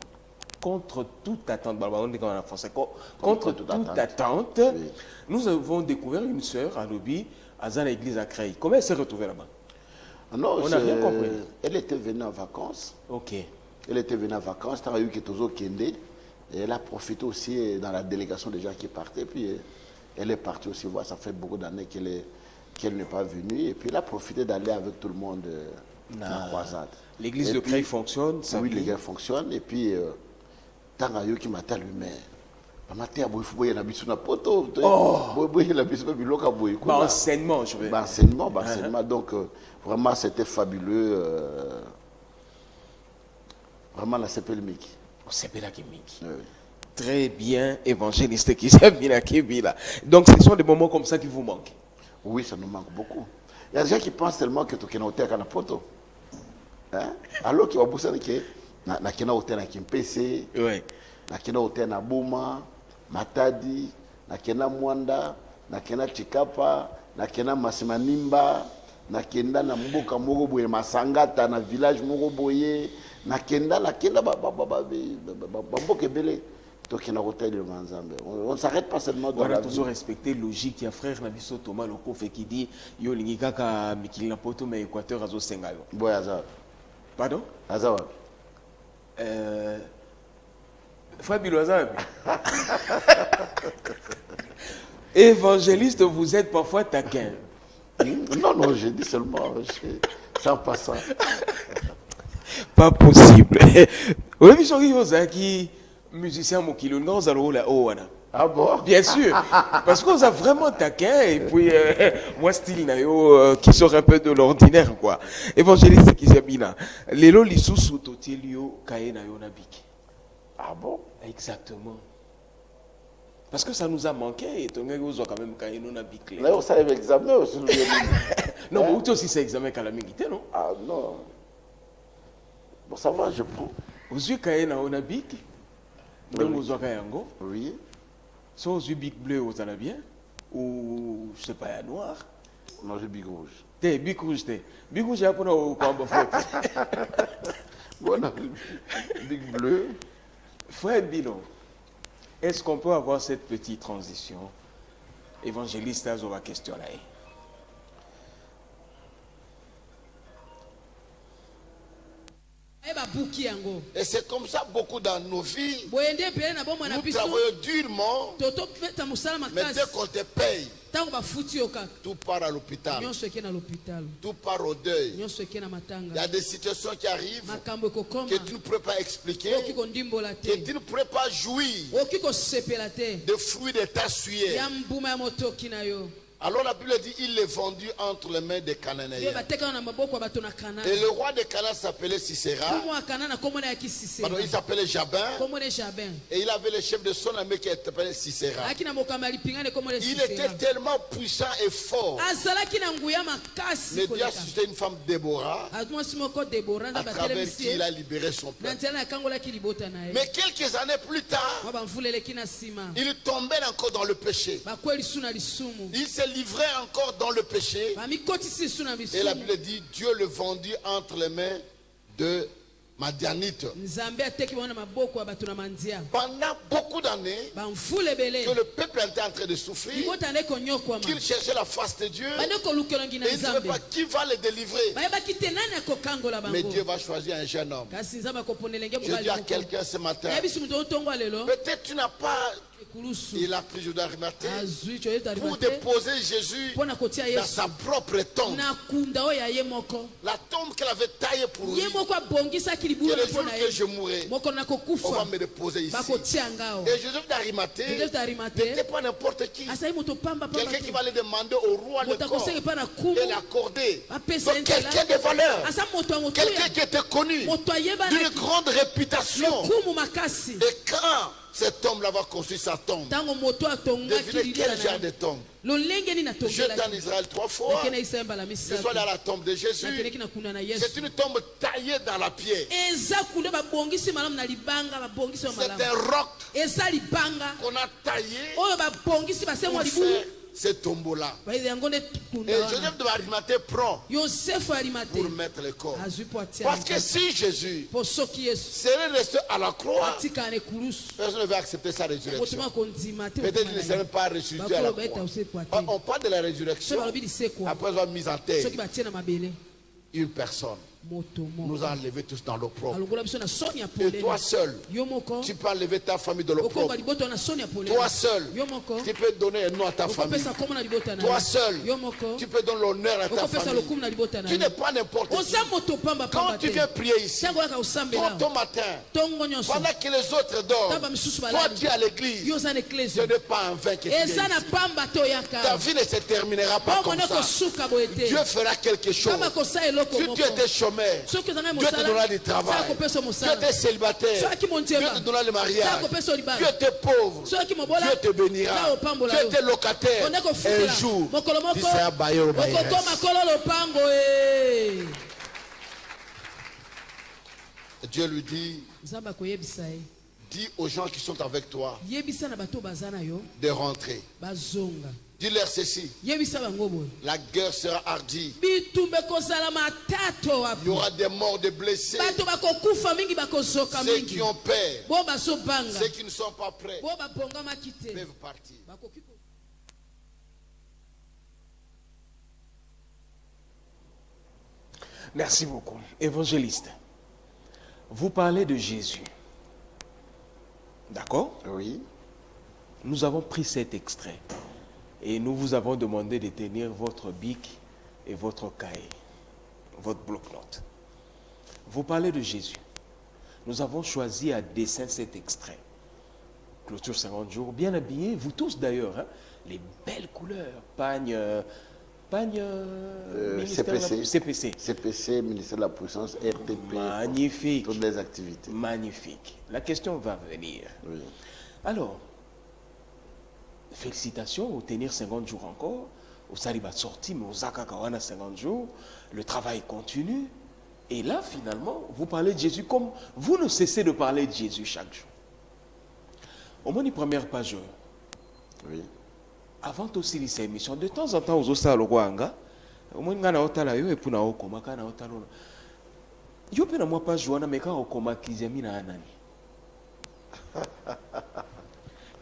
B: toute attente, on dit en français, contre toute attente,
A: Oui.
B: nous avons découvert une sœur à Lobi, à l'église à Creil. Comment elle s'est retrouvée là-bas?
A: Non,
B: On n'a rien compris.
A: Elle était venue en vacances.
B: Ok.
A: Elle était venue en vacances, tant eu que Tozo Kende. Et elle a profité aussi dans la délégation des gens qui partaient. Puis elle est partie aussi voir, ça fait beaucoup d'années qu'elle n'est pas venue. Et puis elle a profité d'aller avec tout le monde dans la croisade.
B: L'église
A: Et
B: de
A: puis,
B: Creil fonctionne, ça
A: oui,
B: vit.
A: l'église fonctionne. Et puis, tant que qui m'a lui, mais.
B: Enseignement, je veux.
A: Enseignement. Donc, vraiment, c'était fabuleux. Vraiment, la CPLMIC.
B: C'est bien Kimiki.
A: Oui.
B: Très bien, évangéliste qui s'est bien là. Donc, ce sont des moments comme ça qui vous manquent.
A: Oui, ça nous manque beaucoup. Il y a des gens qui pensent tellement que tu es au terre à la poto. Alors qu'il va bosser avec na kena hotel na Kimpese,
B: Oui.
A: na kena hotel na Boma, Matadi, na kena Mwanda, na kena Chikapa, na kena Masimanimba, na kenda na mboka moko boye Masangata, na village moko boye, na kenda mboka ebele. Donc il y a un hôtel de Manzambe. On ne s'arrête pas seulement dans
B: Voilà,
A: la
B: toujours
A: vie.
B: respecter logique. Il y a frère Nabiso Thomas Lokofe qui dit Yo lingikaka mikilina poto mais Équateur azo sengayo.
A: Boy Azar.
B: Pardon?
A: Azar.
B: Fabio Azar. Évangéliste, vous êtes parfois taquin.
A: Non, j'ai dit seulement, sans passant.
B: Pas possible. Oui, mais je suis musicien Mokilo, nous allons là haut.
A: Ah bon?
B: Bien sûr, parce qu'on a vraiment taquin et puis moi style nayo qui sort un peu de l'ordinaire quoi. Évangéliste qui s'abina. Lelo lisusu totelio kaye nayo nabiki.
A: Ah bon?
B: Exactement. Parce que ça nous a manqué et ton gars vous quand même kaye no nabiki.
A: Là, on savait l'examen aussi.
B: Non, mais aussi c'est examen calamité non?
A: Ah non. Bon, ça va, je prends.
B: Vous avez kaye na nabiki. Donc vous avez yango.
A: Oui.
B: Soit aux yeux big bleu aux en bien ou je sais pas noir.
A: Non, j'ai big rouge.
B: T'es big rouge t'es. Big rouge après au combat faute.
A: Voilà, big bleu.
B: Frère Bilon, est-ce qu'on peut avoir cette petite transition? Évangéliste à la question là.
D: Et c'est comme ça beaucoup dans nos vies. Nous travaillons durement, mais dès qu'on te paye, tout part à l'hôpital, tout part au deuil. Il y a des situations qui arrivent que tu ne pourrais pas expliquer, que tu ne pourrais pas jouir des fruits de ta sueur. Alors la Bible dit il est vendu entre les mains des Cananéens. Et le roi de Canaan s'appelait Sisera. Pardon, il s'appelait Jabin. Et il avait le chef de son armée qui s'appelait Sisera. Il était tellement puissant et fort. Mais Dieu a suscité une femme Déborah à travers qui il a libéré son peuple. Mais quelques années plus tard, il tombait encore dans le péché. Il s'est livré encore dans le péché. Et la Bible dit Dieu le vendit entre les mains de Madianite. Pendant beaucoup d'années que le peuple était en train de souffrir, qu'il cherchait la face de Dieu, et il ne savait pas qui va le délivrer. Mais Dieu va choisir un jeune homme. Je dis à quelqu'un ce matin, peut-être tu n'as pas il a pris Joseph d'Arimathée pour déposer Jésus dans sa propre tombe. La tombe qu'elle avait taillée pour lui. Que le jour que je mourrai, on va me déposer ici. Et Joseph d'Arimathée n'était pas n'importe qui. Quelqu'un qui va aller demander au roi le corps et l'accorder. Donc quelqu'un de valeur. Quelqu'un qui était connu, d'une grande réputation. Et quand cet homme-là va construire sa tombe, devinez quel genre de tombe? J'étais en Israël 3 fois. Je suis allé à la tombe de Jésus. C'est une tombe taillée dans la pierre. C'est un roc qu'on a taillé pour faire ce tombeau-là. Et Joseph de Arimathée prend pour mettre le corps. Parce que si Jésus serait resté à la croix, personne ne va accepter sa résurrection. Peut-être qu'il ne serait pas ressuscité à la croix. On parle de la résurrection. Après avoir mis en terre une personne, nous a enlevés tous dans l'opprobre. Et toi seul, tu peux enlever ta famille de l'opprobre. Toi seul, tu peux donner un nom à ta famille. Toi seul, tu peux donner l'honneur à ta famille. Tu n'es pas n'importe qui. Quand tu viens prier ici, ton matin, pendant que les autres dorment, toi tu es à l'église. Ce n'est pas un vain que tu es ici. Ta vie ne se terminera pas comme ça. Dieu fera quelque chose. Si tu étais chômeur, Dieu te donnera du travail. Tu étais célibataire, Dieu te donnera le mariage. Tu étais pauvre, Dieu te bénira. Tu étais locataire, un jour tu seras bailleur au bailleur. Dieu lui dit, dis aux gens qui sont avec toi de rentrer. Dis-leur ceci. La guerre sera hardie. Il y aura des morts, des blessés. Ceux qui ont peur, ceux qui ne sont pas prêts peuvent partir.
B: Merci beaucoup. Évangéliste, vous parlez de Jésus. D'accord?
A: Oui.
B: Nous avons pris cet extrait. Et nous vous avons demandé de tenir votre bic et votre cahier, votre bloc-notes. Vous parlez de Jésus. Nous avons choisi à dessein cet extrait. Clôture 50 jours, bien habillés, vous tous d'ailleurs, hein, les belles couleurs, pagne
A: CPC, ministère de la Puissance, RTP.
B: Magnifique.
A: Toutes les activités.
B: Magnifique. La question va venir.
A: Oui.
B: Alors, félicitations, au tenir 50 jours encore, au Salibat sorti, mais au Zakakawana 50 jours, le travail continue. Et là, finalement, vous parlez de Jésus comme vous ne cessez de parler de Jésus chaque jour. Au moins, une première page.
A: Oui.
B: Avant aussi ces émissions, de temps en temps, aux Osa Loguanga, au moins, on a otala yo et pour na okoma kana otala. Yo pe na moi pas joana mais quand okoma kizamina anani.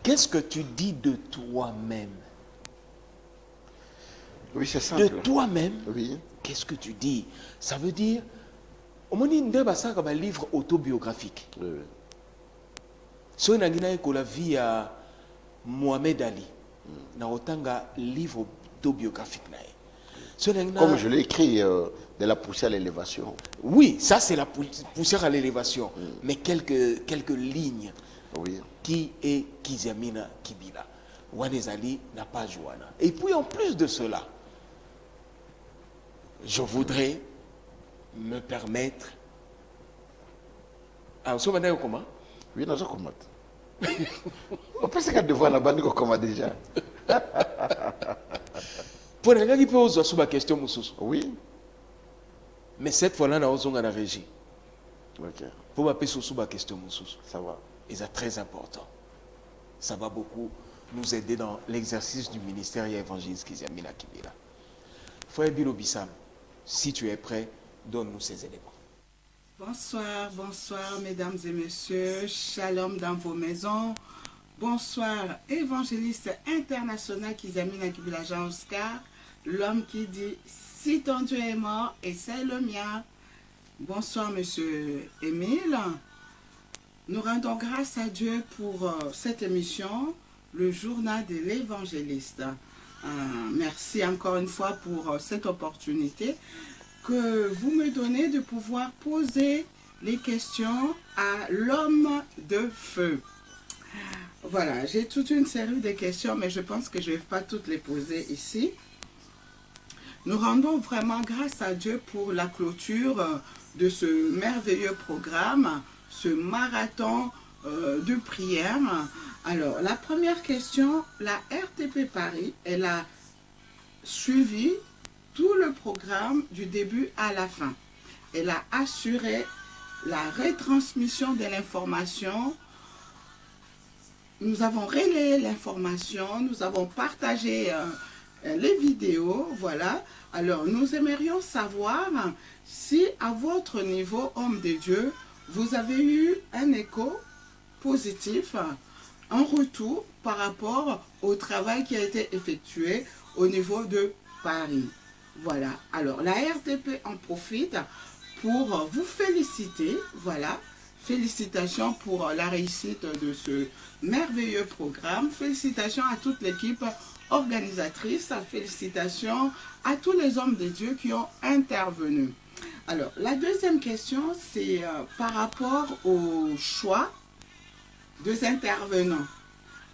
B: Qu'est-ce que tu dis de toi-même?
A: Oui, c'est simple.
B: De toi-même,
A: oui.
B: Qu'est-ce que tu dis? Ça veut dire, au moins, il y a un livre autobiographique.
A: Oui.
B: Si on a la vie à Mohamed Ali, on a un livre autobiographique.
A: Comme je l'ai écrit, de la poussière à l'élévation.
B: Oui, ça c'est la poussière à l'élévation. Mais quelques lignes.
A: Oui.
B: Qui est Kizamina Kibila? Wanezali n'a pas Joana. Et puis en plus de cela, je voudrais me permettre. Ah, vous savez comment?
A: Oui, nous sommes comment? On peut se garder voir la bande comment déjà.
B: Pour les gens qui posent sur ma question,
A: oui.
B: Mais cette fois-là, nous avons la régie.
A: Ok.
B: Pour m'appeler sur ma question,
A: ça va.
B: Et c'est très important. Ça va beaucoup nous aider dans l'exercice du ministère évangéliste Kizamina Kibila. Frère Bilo Bissam, si tu es prêt, donne-nous ces éléments.
E: Bonsoir, bonsoir, mesdames et messieurs. Shalom dans vos maisons. Bonsoir, évangéliste international Kizamina Kibila Jean Oscar, l'homme qui dit si ton Dieu est mort et c'est le mien. Bonsoir, monsieur Émile. Nous rendons grâce à Dieu pour cette émission. le journal de l'évangéliste. Merci encore une fois pour cette opportunité que vous me donnez de pouvoir poser les questions à l'homme de feu. Voilà, j'ai toute une série de questions, mais je pense que je ne vais pas toutes les poser ici. Nous rendons vraiment grâce à Dieu pour la clôture de ce merveilleux programme, ce marathon de prière. Alors, la première question, la RTP Paris, elle a suivi tout le programme du début à la fin. Elle a assuré la retransmission de l'information. Nous avons relayé l'information, nous avons partagé les vidéos, voilà. Alors, nous aimerions savoir si, à votre niveau, homme de Dieu, vous avez eu un écho positif, un retour par rapport au travail qui a été effectué au niveau de Paris. Voilà. Alors, la RTP en profite pour vous féliciter, voilà. Félicitations pour la réussite de ce merveilleux programme. Félicitations à toute l'équipe organisatrice. Félicitations à tous les hommes de Dieu qui ont intervenu. Alors, la deuxième question, c'est par rapport au choix des intervenants.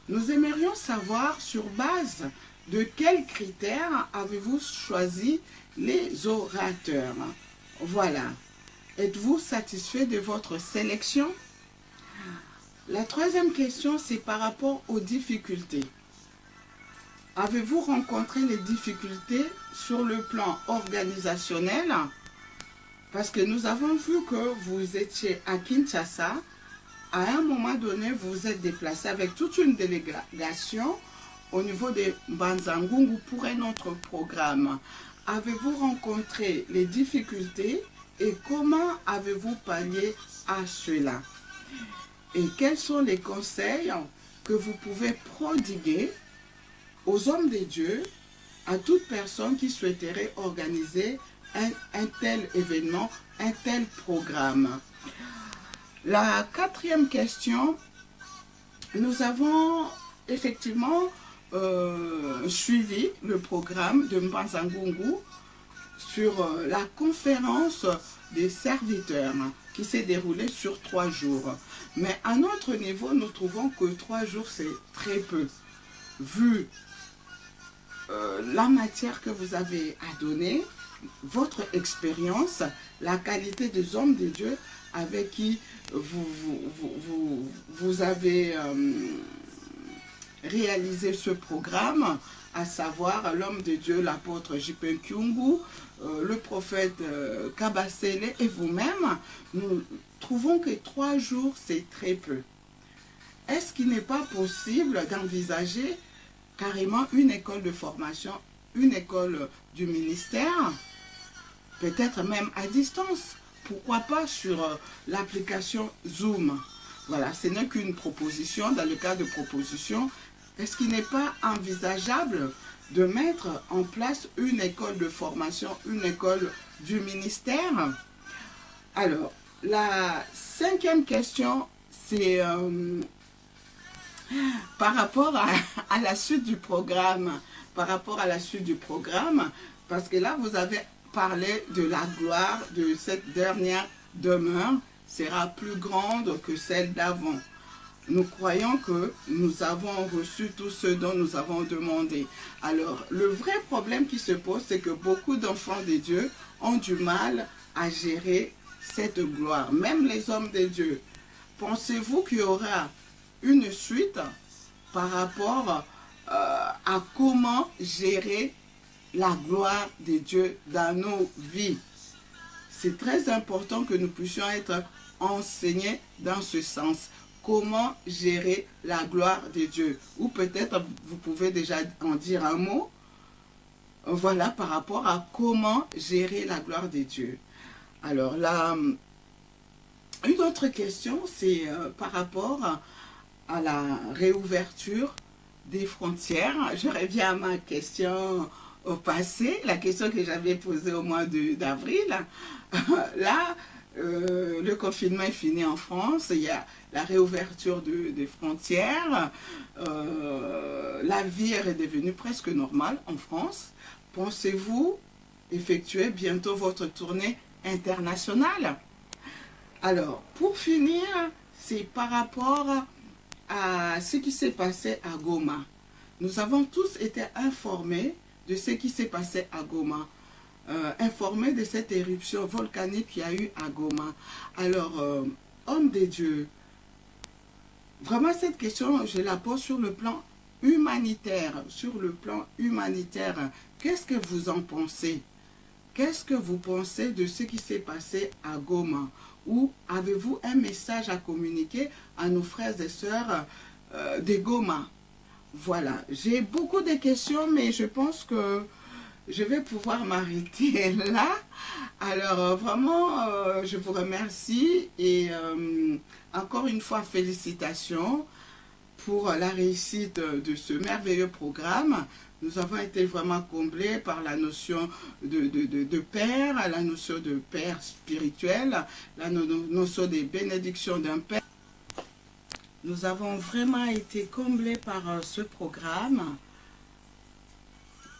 E: Nous aimerions savoir sur base de quels critères avez-vous choisi les orateurs. Voilà. Êtes-vous satisfait de votre sélection? La troisième question, c'est par rapport aux difficultés. Avez-vous rencontré les difficultés sur le plan organisationnel? Parce que nous avons vu que vous étiez à Kinshasa. À un moment donné, vous vous êtes déplacé avec toute une délégation au niveau de Mbanza-Ngungu pour un autre programme. Avez-vous rencontré les difficultés et comment avez-vous pallié à cela? Et quels sont les conseils que vous pouvez prodiguer aux hommes de Dieu, à toute personne qui souhaiterait organiser un tel événement, un tel programme? La quatrième question, nous avons effectivement suivi le programme de Mbanza-Ngungu sur la conférence des serviteurs qui s'est déroulée sur 3 jours. Mais à notre niveau, nous trouvons que 3 jours, c'est très peu. Vu la matière que vous avez à donner, votre expérience, la qualité des hommes de Dieu avec qui vous avez réalisé ce programme, à savoir l'homme de Dieu, l'apôtre J.P. Kyungu, le prophète Kabasele et vous-même, nous trouvons que 3 jours, c'est très peu. Est-ce qu'il n'est pas possible d'envisager carrément une école de formation, une école du ministère, peut-être même à distance? Pourquoi pas sur l'application Zoom? Voilà, ce n'est qu'une proposition. Dans le cas de proposition, est-ce qu'il n'est pas envisageable de mettre en place une école de formation, une école du ministère? Alors, la 5e question, c'est par rapport à la suite du programme. Par rapport à la suite du programme, parce que là, vous avez parlé de la gloire de cette dernière demeure sera plus grande que celle d'avant. Nous croyons que nous avons reçu tout ce dont nous avons demandé. Alors, le vrai problème qui se pose, c'est que beaucoup d'enfants de Dieu ont du mal à gérer cette gloire. Même les hommes de Dieu. Pensez-vous qu'il y aura une suite par rapport à comment gérer la gloire de Dieu dans nos vies? C'est très important que nous puissions être enseignés dans ce sens. Comment gérer la gloire de Dieu? Ou peut-être vous pouvez déjà en dire un mot. Voilà, par rapport à comment gérer la gloire de Dieu. Alors là, une autre question, c'est par rapport à la réouverture des frontières. Je reviens à ma question au passé, la question que j'avais posée au mois d'avril. Là, le confinement est fini en France, il y a la réouverture des frontières, la vie est redevenue presque normale en France. Pensez-vous effectuer bientôt votre tournée internationale? Alors, pour finir, c'est par rapport à ce qui s'est passé à Goma. Nous avons tous été informés de ce qui s'est passé à Goma. Informés de cette éruption volcanique qu'il y a eu à Goma. Alors, homme de Dieu, vraiment cette question, je la pose sur le plan humanitaire. Sur le plan humanitaire, qu'est-ce que vous en pensez? Qu'est-ce que vous pensez de ce qui s'est passé à Goma? Ou avez-vous un message à communiquer à nos frères et sœurs de Goma? Voilà, j'ai beaucoup de questions, mais je pense que je vais pouvoir m'arrêter là. Alors, vraiment, je vous remercie et encore une fois, félicitations pour la réussite de ce merveilleux programme. Nous avons été vraiment comblés par la notion de père, la notion de père spirituel, la notion des bénédictions d'un père. Nous avons vraiment été comblés par ce programme.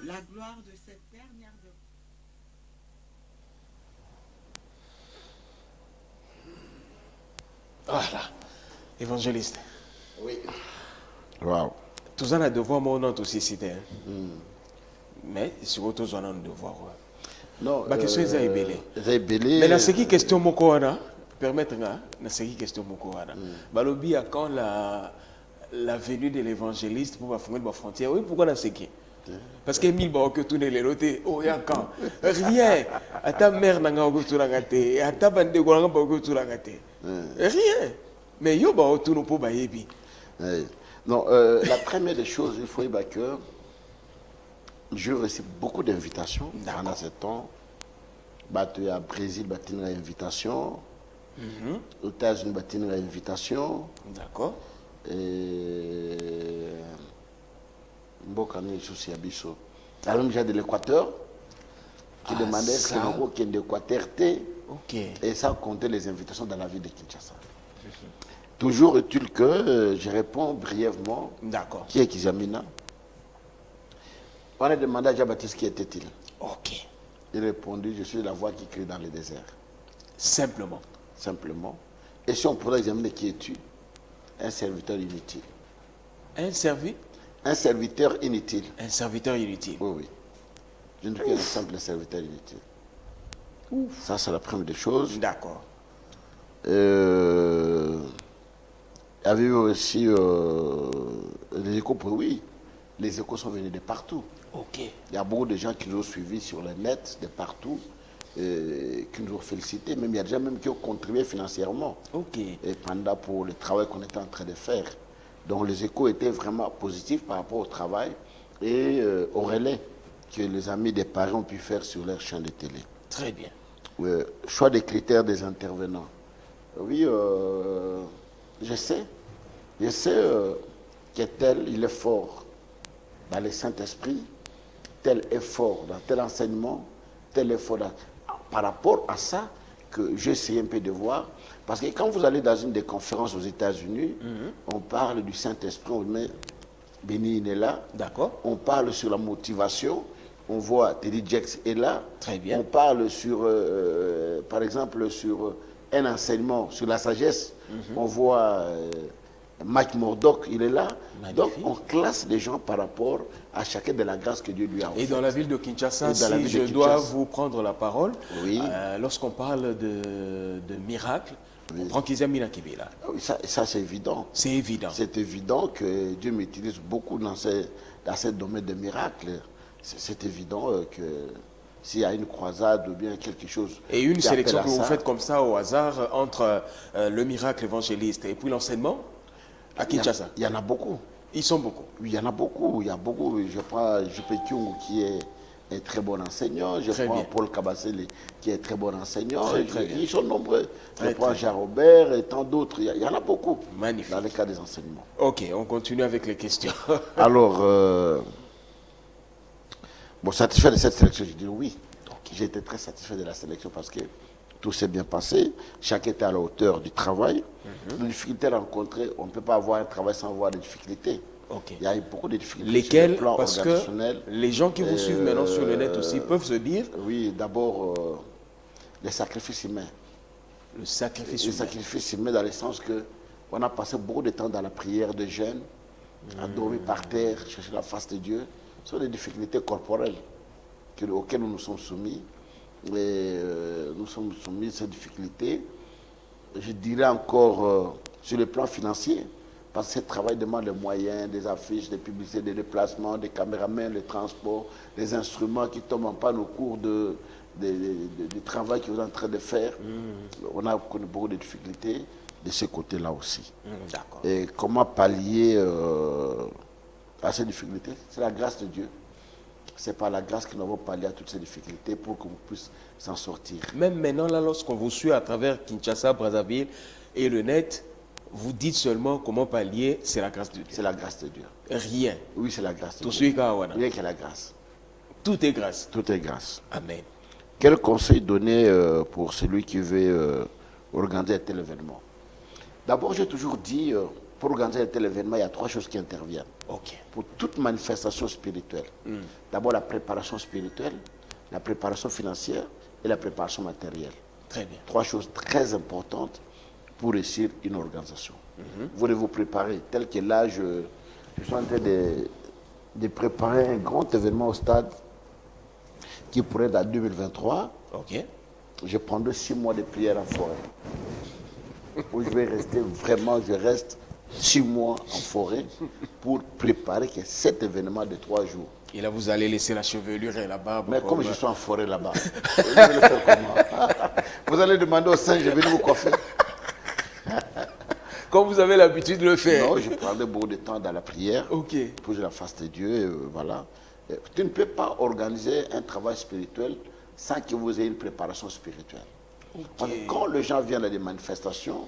E: La gloire de cette dernière...
B: Voilà, évangéliste.
A: Oui. Wow.
B: Tout ça, on a devoir, mon nom aussi, c'était. Mais, surtout, tout ça, on a devoir.
A: Non,
B: la question est ébélée.
A: Mais
B: la seconde question, mon corps, permettre, la seconde question, mon corps. Balobi, à quand la venue de l'évangéliste pour faire la frontière? Oui, pourquoi on a ce qui? Parce que mille que tout les lotés, oh, y a quand rien. À ta mère, n'a pas tout l'angaté. À ta bande de Golang, n'a pas tout l'angaté. Rien. Mais yo, bah, tout nous pour bailler.
A: Non, la première des choses, il faut dire que je reçois beaucoup d'invitations pendant ce temps. Tu à Brésil, tu as une invitation. Aux États-Unis, tu as une invitation.
B: D'accord.
A: Et Mbokani Souci Abisso. Alors, j'ai de l'Équateur qui demandait si on a d'Équateur. Et ça comptait les invitations dans la ville de Kinshasa. Toujours est-il que je réponds brièvement.
B: D'accord.
A: Qui est Kizamina? On a demandé à Jean-Baptiste qui était-il.
B: Ok.
A: Il répondit, je suis la voix qui crie dans le désert.
B: Simplement.
A: Simplement. Et si on pourrait examiner qui es-tu? Un serviteur inutile.
B: Un serviteur?
A: Un serviteur inutile.
B: Un serviteur inutile.
A: Oui, oui. Je ne suis qu'un simple serviteur inutile. Ouf. Ça, c'est la première des choses.
B: D'accord.
A: Avez-vous aussi les échos? Oui, les échos sont venus de partout.
B: Ok.
A: Il y a beaucoup de gens qui nous ont suivis sur le net, de partout, qui nous ont félicités. Même il y a déjà même qui ont contribué financièrement.
B: Ok.
A: Et pendant pour le travail qu'on était en train de faire. Donc les échos étaient vraiment positifs par rapport au travail et au relais que les amis des parents ont pu faire sur leur chaîne de télé.
B: Très bien.
A: Choix des critères des intervenants. Oui, je sais que tel, il est fort dans le Saint-Esprit, tel est fort dans tel enseignement, tel est fort dans... Par rapport à ça, que j'essaie un peu de voir, parce que quand vous allez dans une des conférences aux États-Unis, on parle du Saint-Esprit, on met Béni est là.
B: D'accord.
A: On parle sur la motivation, on voit Teddy Jakes est là.
B: Très bien.
A: On parle sur, par exemple, sur un enseignement sur la sagesse. On voit Mike Murdock, il est là.
B: Magnifique.
A: Donc, on classe les gens par rapport à chacun de la grâce que Dieu lui a offerte.
B: Et dans la ville de Kinshasa, si je dois vous prendre la parole,
A: oui.
B: Lorsqu'on parle de miracles,
A: oui.
B: on prend Kizamina Kibela.
A: Oui, ça c'est évident.
B: C'est évident.
A: C'est évident que Dieu m'utilise beaucoup dans ce domaine de miracles. C'est évident que s'il y a une croisade ou bien quelque chose...
B: Et une sélection que vous faites comme ça au hasard entre le miracle évangéliste et puis l'enseignement à Kinshasa?
A: Il y en a beaucoup.
B: Ils sont beaucoup.
A: Oui, il y en a beaucoup. Il y a beaucoup. Je prends J.P. Kyungu qui est un très bon enseignant. Je prends Paul Kabasele qui est très bon enseignant. Ils sont nombreux. Je prends Jean-Robert et tant d'autres. Il y en a beaucoup.
B: Magnifique.
A: Dans le cas des enseignements.
B: Ok, on continue avec les questions.
A: Alors, bon, satisfait de cette sélection, je dis oui. Okay. J'ai été très satisfait de la sélection parce que Tout s'est bien passé. Chacun était à la hauteur du travail. Les difficultés rencontrées, on ne peut pas avoir un travail sans avoir des difficultés.
B: Okay.
A: Il y a eu beaucoup de difficultés.
B: Lesquelles?
A: Sur le plan
B: Parce que les gens qui vous suivent maintenant sur le net aussi peuvent se dire.
A: Oui, d'abord, les sacrifices humains.
B: Le sacrifice
A: humain.
B: Le
A: sacrifice humain dans le sens que on a passé beaucoup de temps dans la prière de jeûne, à dormir par terre, chercher la face de Dieu. Ce sont des difficultés corporelles auxquelles nous nous sommes soumis. Et, nous sommes soumis à ces difficultés. Je dirais encore sur le plan financier, parce que ce travail demande des moyens, des affiches, des publicités, des déplacements, des caméramans, les transports, des instruments qui tombent en panne au cours du travail que vous êtes en train de faire. On a connu beaucoup de difficultés de ce côté-là aussi.
B: D'accord.
A: Et comment pallier à ces difficultés? C'est la grâce de Dieu. C'est par la grâce que nous avons pallié à toutes ces difficultés pour qu'on puisse s'en sortir.
B: Même maintenant, là, lorsqu'on vous suit à travers Kinshasa, Brazzaville et le net, vous dites seulement comment pallier, c'est la grâce de Dieu.
A: C'est la grâce de Dieu.
B: Rien.
A: Oui, c'est la grâce de
B: Tout
A: Dieu.
B: Rien
A: que la grâce.
B: Tout est grâce.
A: Tout est grâce.
B: Amen.
A: Quel conseil donner pour celui qui veut organiser un tel événement? D'abord, j'ai toujours dit, pour organiser un tel événement, il y a 3 choses qui interviennent.
B: Okay.
A: Pour toute manifestation spirituelle. D'abord, la préparation spirituelle, la préparation financière et la préparation matérielle.
B: Très bien.
A: 3 choses très importantes pour réussir une organisation. Vous devez vous préparer, tel que là, je suis en train de préparer un grand événement au stade qui pourrait être en 2023.
B: Ok.
A: Je prendrai 6 mois de prière en forêt. Où je vais rester vraiment, je reste 6 mois en forêt pour préparer cet événement de 3 jours.
B: Et là, vous allez laisser la chevelure et la barbe.
A: Mais comme je suis en forêt là-bas, vous allez le faire comment? Vous allez demander au singe de venir vous coiffer.
B: Comme vous avez l'habitude de le faire.
A: Non, je prendrai beaucoup de temps dans la prière.
B: Ok.
A: Pour la face de Dieu, voilà. Tu ne peux pas organiser un travail spirituel sans que vous ayez une préparation spirituelle. Okay. Quand les gens viennent à des manifestations,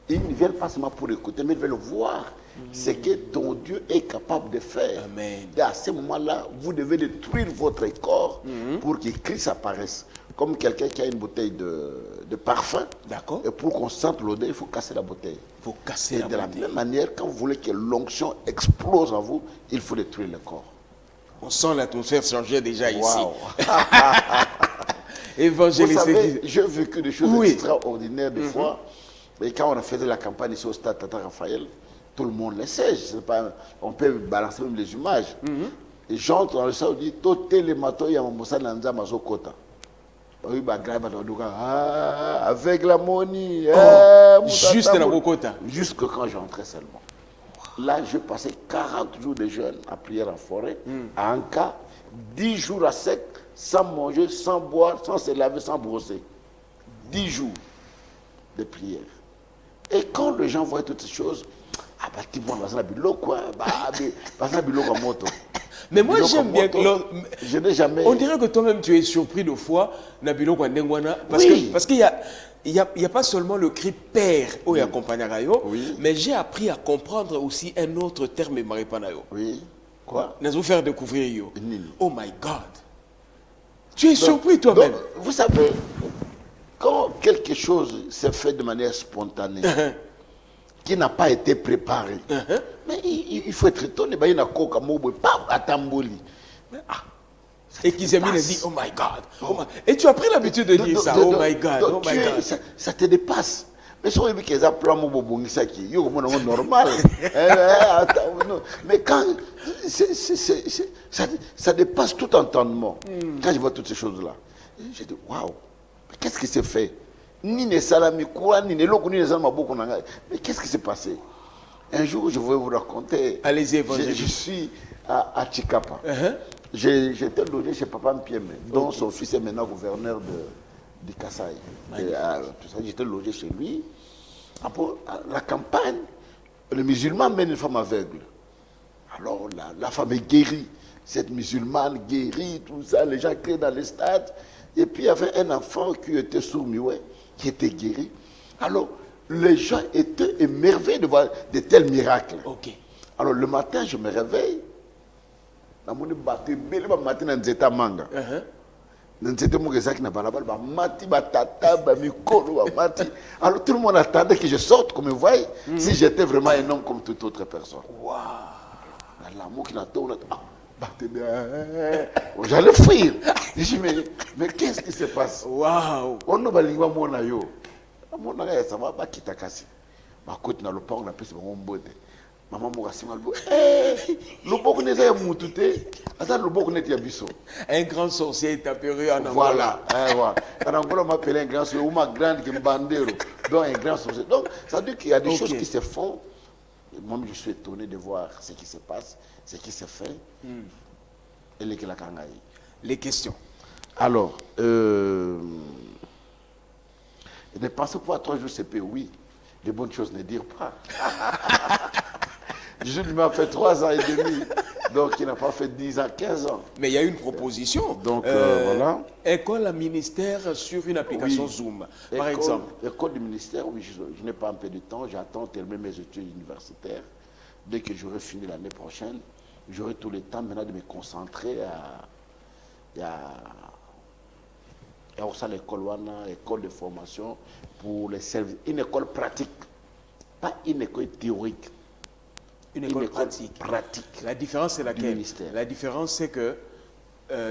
A: ils ne viennent pas seulement pour écouter, mais ils veulent voir ce que ton Dieu est capable de faire.
B: Amen.
A: Et à ce moment-là, vous devez détruire votre corps pour que Christ apparaisse. Comme quelqu'un qui a une bouteille de parfum.
B: D'accord.
A: Et pour qu'on sente l'odeur, il faut casser la bouteille.
B: Il faut casser la
A: bouteille. Et de la même manière, quand vous voulez que l'onction explose en vous, il faut détruire le corps.
B: On sent l'atmosphère changer déjà ici.
A: Évangéliste. Vous savez, j'ai vécu des choses extraordinaires des fois. Et quand on a fait la campagne ici au stade Tata Raphaël, tout le monde le sait. On peut balancer même les images. Et j'entre dans le salle et dis, tout les matos, il y a mon moussa nanza mazokota. Avec la monnaie.
B: Juste la Bokota.
A: Jusque quand j'entrais seulement. Là, j'ai passé 40 jours de jeûne à prière en forêt, à Anka, 10 jours à sec, sans manger, sans boire, sans se laver, sans brosser. 10 jours de prière. Et quand les gens voient toutes ces choses,
B: mais moi j'aime bien
A: je n'ai jamais...
B: On dirait que toi-même tu es surpris de foi parce qu'il y a pas seulement le cri père où il accompagne Rayo, mais j'ai appris à comprendre aussi un autre terme maripanayo.
A: Oui. Quoi?
B: Nous allons faire découvrir yo. Oh my God. Tu es surpris toi-même.
A: Vous savez, quand quelque chose se fait de manière spontanée, qui n'a pas été préparé, mais il faut être étonné. Il y a
B: et Kizemine dit oh my God. Oh my... Et tu as pris l'habitude de dire ça. Oh my God. Oh my God.
A: Ça te dépasse. Mais si on dit qu'ils ont normal. Mais quand ça dépasse tout entendement. Quand je vois toutes ces choses-là, je dis waouh, qu'est-ce qui s'est fait? Ni ne salami quoi, ni ne loko, ni ne salama beaucoup. Mais qu'est-ce qui s'est passé? Un jour, je vais vous raconter.
B: Allez-y, évangile.
A: Je suis à Chikapa. J'étais logé chez Papa Mpieme, dont son fils est maintenant gouverneur de Kasaï. J'étais logé chez lui. Après, à la campagne, le musulman mène une femme aveugle. Alors, la femme est guérie. Cette musulmane guérie, tout ça, les gens crient dans les stades. Et puis, il y avait un enfant qui était sourd-muet, qui était guéri. Alors, les gens étaient émerveillés de voir de tels miracles.
B: Okay.
A: Alors, le matin, je me réveille. C'était mon gars qui n'a pas la balle. Mati, batata, mikolo, mati. Alors tout le monde attendait que je sorte, qu'on me voie, si j'étais vraiment un homme comme toute autre personne.
B: Waouh!
A: L'amour qui n'attend, j'allais fuir. Je dis, mais qu'est-ce qui se passe?
B: Waouh!
A: On ne va pas mon ayo. Mon ayo, ça va pas quitter Kassi. Ma côte n'a le pas, on a plus mon bonne. Maman m'a dit, le bon n'est pas moutouté. Attends, le bon n'est pas biso.
B: Un grand sorcier est apparu en Angola.
A: Voilà. En Angola, on m'appelle un grand sorcier, ou ma grande qui me bandero. Donc, un grand sorcier. Donc, ça veut dire qu'il y a des choses qui se font. Moi, je suis étonné de voir ce qui se passe, ce qui se fait. Et
B: les questions.
A: Alors, ne pensez pas à 3 jours CP, oui. De bonnes choses ne dire pas. Jésus m'a fait 3 ans et demi, donc il n'a pas fait 10 ans, 15 ans.
B: Mais il y a une proposition.
A: Donc voilà.
B: École à ministère sur une application Zoom, par exemple.
A: École du ministère, oui, je n'ai pas un peu de temps, j'attends terminer mes études universitaires. Dès que j'aurai fini l'année prochaine, j'aurai tout le temps maintenant de me concentrer à l'école école de formation pour les services. Une école pratique, pas une école théorique.
B: Une école pratique. La différence c'est laquelle? La différence c'est que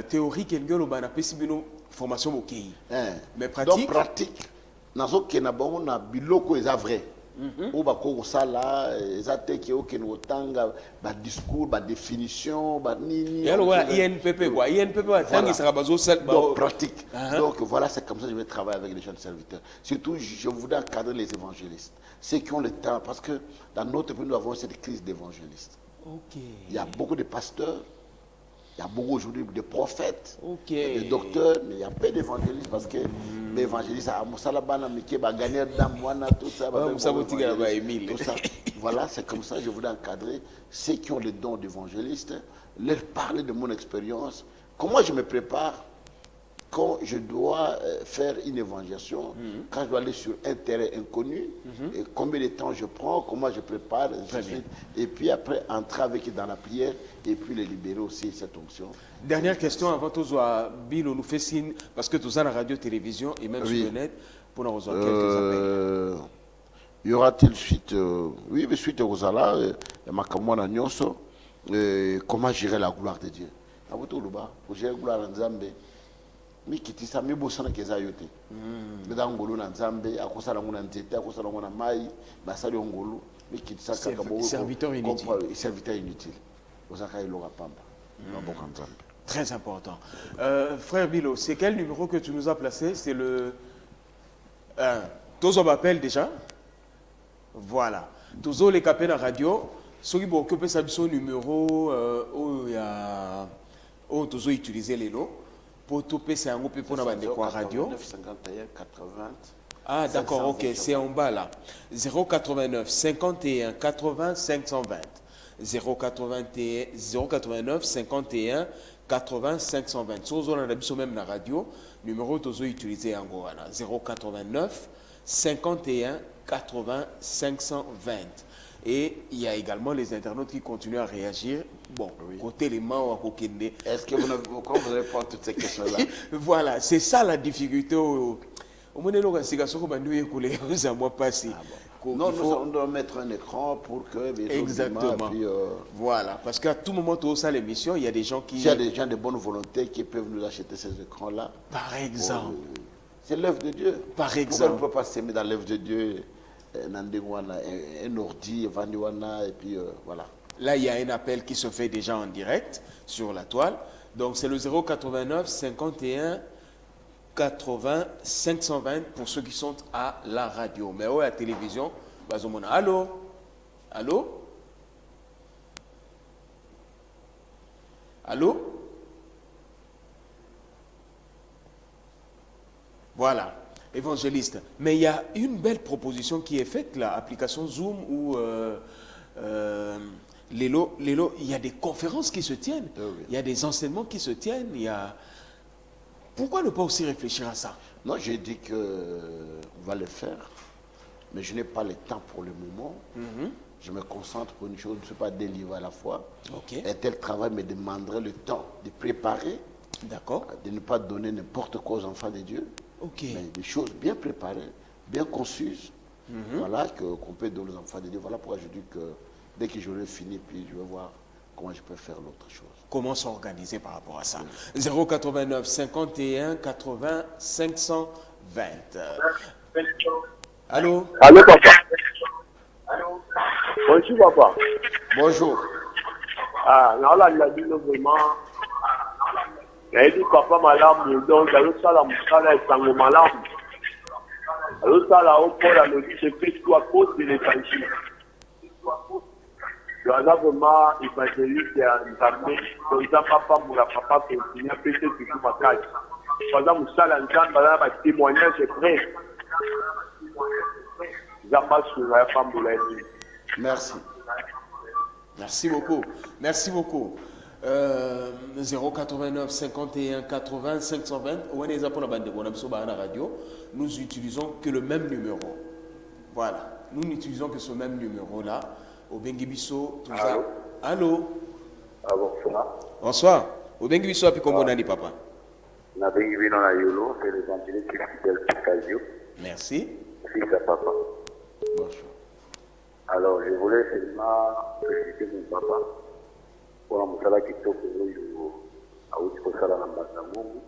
B: théorique et une formation au pays. Mais pratique.
A: Donc pratique, nazo kena bango na biloko eza vrai. Ou ba ko sala eza teke o kena otanga ba discours, ba définition, ba nini.
B: Et alors INPP quoi, INPP va tangi sera bazo
A: donc pratique. Donc voilà, c'est comme ça que je vais travailler avec les jeunes serviteurs. Surtout je voudrais encadrer les évangélistes. Ceux qui ont le temps, parce que dans notre pays, nous avons cette crise d'évangélistes. Il y a beaucoup de pasteurs, il y a beaucoup aujourd'hui de prophètes, de docteurs, mais il y a peu d'évangélistes parce que les évangélistes, tout ça. Voilà, c'est comme ça que je voudrais encadrer ceux qui ont le don d'évangéliste, leur parler de mon expérience, comment je me prépare. Quand je dois faire une évangélisation, quand je dois aller sur un terrain inconnu, et combien de temps je prends, comment je prépare, et puis après entrer avec dans la prière, et puis les libérer aussi cette onction.
B: Dernière question avant tout, Bilo nous fait signe, parce que tout ça la radio-télévision et même sur le net, pour nous rejoindre quelques appels.
A: Y aura-t-il suite oui, mais suite aux Zala, Makamwana Nyonso, comment gérer la gloire de Dieu? Pour gérer la gloire de Dieu, mikitisa mibosana keza yote beda ngolo na nzambe akosala ngona nzete akosala ngona mai basali ngolo mikitisa kaka bo serviteur inutile osaka iloka pamba mboka nzambe.
B: Très important. Frère Bilo, c'est quel numéro que tu nous as placé? C'est le 1. Tozo m'appelle déjà. Voilà. Tozo les capés dans la radio. Ceux qui vont occuper sa numéro où Tozo utiliser les lots. Pour tout c'est un groupe pour la radio.
A: 951 80.
B: Ah d'accord, ok, c'est en bas là. 089 51 80 520. 089 51 80 520. Si vous avez même la radio, numéro que vous utilisez en Goana. 089 51 80 520. Et il y a également les internautes qui continuent à réagir. Bon, côté les mains ou à Kokende.
A: Est-ce que vous n'avez pas toutes ces questions-là?
B: Voilà, c'est ça la difficulté. Au moins, nous
A: on doit mettre un écran pour que les gens.
B: Exactement. Puis, voilà, parce qu'à tout moment, tout ça, l'émission, il y a des gens qui.
A: Il y a des gens de bonne volonté qui peuvent nous acheter ces écrans-là.
B: Par exemple.
A: C'est l'œuvre de Dieu.
B: Par exemple.
A: On ne peut pas s'aimer dans l'œuvre de Dieu. Un ordi, et puis voilà.
B: Là, il y a un appel qui se fait déjà en direct sur la toile. Donc, c'est le 089 51 80 520 pour ceux qui sont à la radio. Mais à la télévision, allô? Allô? Allô? Voilà. Évangéliste. Mais il y a une belle proposition qui est faite, l'application Zoom où il y a des conférences qui se tiennent, il y a des enseignements qui se tiennent, Pourquoi ne pas aussi réfléchir à ça?
A: Non, j'ai dit qu'on va le faire, mais je n'ai pas le temps pour le moment. Je me concentre pour une chose, je ne suis pas délivrer à la fois.
B: Okay.
A: Un tel travail me demanderait le temps de préparer
B: D'accord.
A: De ne pas donner n'importe quoi aux enfants de Dieu.
B: Ok.
A: Mais des choses bien préparées, bien conçues. Voilà, qu'on peut donner aux enfants de Dieu. Voilà pourquoi je dis que dès que j'aurai fini, puis je vais voir comment je peux faire l'autre chose.
B: Comment s'organiser par rapport à ça? 089 51 80 520. Allô?
F: Allô, papa. Bonjour, papa.
A: Bonjour.
F: Ah, non, là, il a dit vraiment. Il a dit papa malade, donc, il ça, la moussala est en malade. Alors, ça, là, au pôle, il dit, je fais tout à cause de l'évangile. Donc, là, vraiment, l'évangéliste est entamé. Donc, ça, papa, pour la papa, continue à péter tout ma cage. Par exemple, moussala, il y a un témoignage prêt.
A: Merci.
B: Merci beaucoup. Merci beaucoup. 089 51 80 520. Nous utilisons que le même numéro. Voilà. Nous n'utilisons que ce même numéro-là. Au Bengibiso, tout ça. Allô?
F: Ah, bonsoir.
B: Bonsoir. Au Bengibiso, puis comment on a dit, papa?
F: Na Bengibiso, na Yolo, c'est l'évangéliste fidèle Picasio.
B: Merci.
F: Fils à papa.
A: Bonjour.
F: Alors, je voulais seulement féliciter mon papa pour un moussala qui toque à Outiposala Nambasamungu.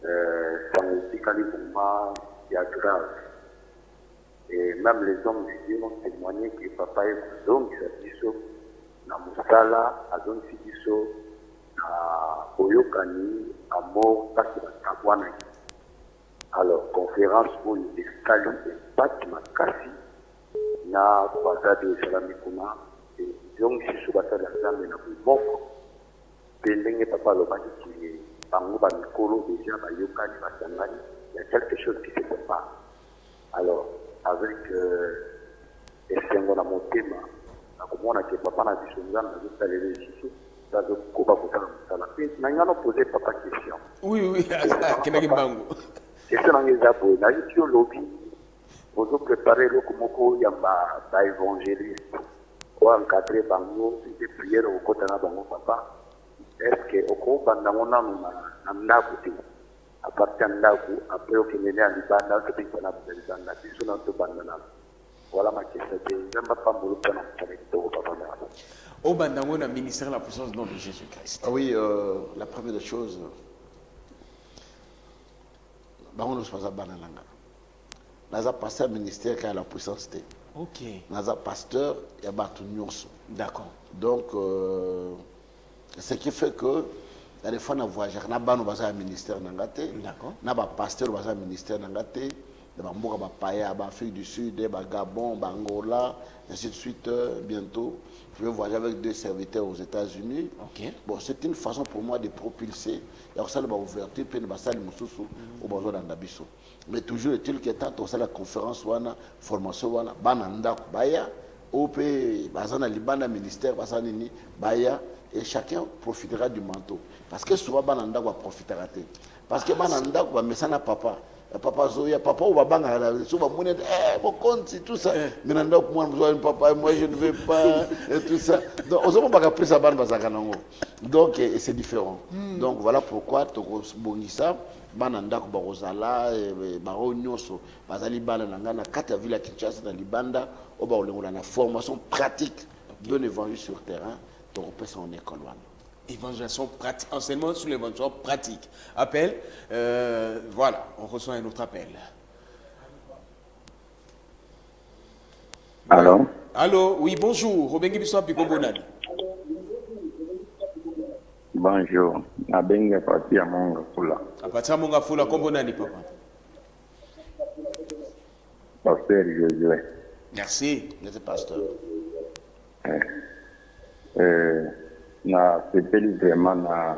F: Ça me dit qu'à l'époque, il y a grave. Et même les hommes de Dieu ont témoigné que papa est un homme qui s'est dit na moussala, à Don Fidiso, à Oyokani, à mort, parce que alors, conférence pour une escale de Fatima Kassi, na Baza de Salamikuma, et donc je suis battu dans la Moko. Pendant papa le bâti qui est Bango Banikolo, déjà, Bayokani, Basangani, il y a quelque chose qui ne se fait pas. Alors, avec Essengo na Motema, on a que papa n'a dit son âme, on a dit les Jésus, ça veut qu'on va vous faire ça. Mais on a posé papa question.
B: Oui, oui, Kenagi Bango.
F: C'est ça dans les abonnés. Là, je suis au lobby. Vous avez préparé le Komoko, il y a évangéliste. Pour encadrer Bango, des prières au côté de Bango, papa. Est-ce que au cours de Namnaku, à partir de Naku, après au Kenya, à Libana, c'est une bonne Libana, c'est une autre bandana. Voilà ma question. Je n'aime pas me faire un papa.
B: Au Bandango, on a ministère de la puissance du nom de Jésus-Christ.
A: Ah oui, la première des choses. Bango pas à Banalanga. Naza pasteur ministère qui a la puissance.
B: Ok.
A: Naza pasteur, il y a Batu Nyonso.
B: D'accord.
A: Donc, ce qui fait que les fois na voyageur, na banu baza ministère nangate.
B: D'accord.
A: Na ba pasteur baza ministère nangate. De Bamboka ba Paya, ba Afrique du Sud, ba Gabon, ba Angola, ainsi de suite. Bientôt, je vais voyager avec 2 serviteurs aux États-Unis.
B: Ok.
A: Bon, c'est une façon pour moi de propulser. Il y a aussi la ouverture, puis la salle Moussoussou, au besoin d'Andabiso. Mais toujours est-il que tant que la conférence, la formation, Bananda, Baya, OP, Bazana Libana, ministère, Bazanini, Baya, et chacun profitera du manteau. Parce que souvent, Bananda va profiter. Parce que Bananda va mettre ça papa. Papa Zoya, papa ou babanga, souvent mon mon compte, c'est tout ça. Mais non, moi, papa, moi je ne veux pas, et tout ça. Donc, on ne peut pas ça donc, c'est différent. Donc, voilà pourquoi, Bonissa, Bananda, Barosala, Baro Nyoso, Bazali Bananga, na Kata Villa Kinshasa, na Libanda, on a la formation pratique de l'évangile sur terrain. Donc, on peut ça en école.
B: Évangélisation pratique, enseignement sur l'évangile pratique. Appel, voilà, on reçoit un autre appel.
F: Allô?
B: Allô, oui, bonjour. Robin Gibson, puis Kombonani.
F: Bonjour. Nabenga pati ya Monga Fula.
B: À partir de Monga Fula, Kombonani, papa.
F: Pasteur Josué.
B: Merci.
A: Vous êtes pasteur.
F: Na sepeli vraiment na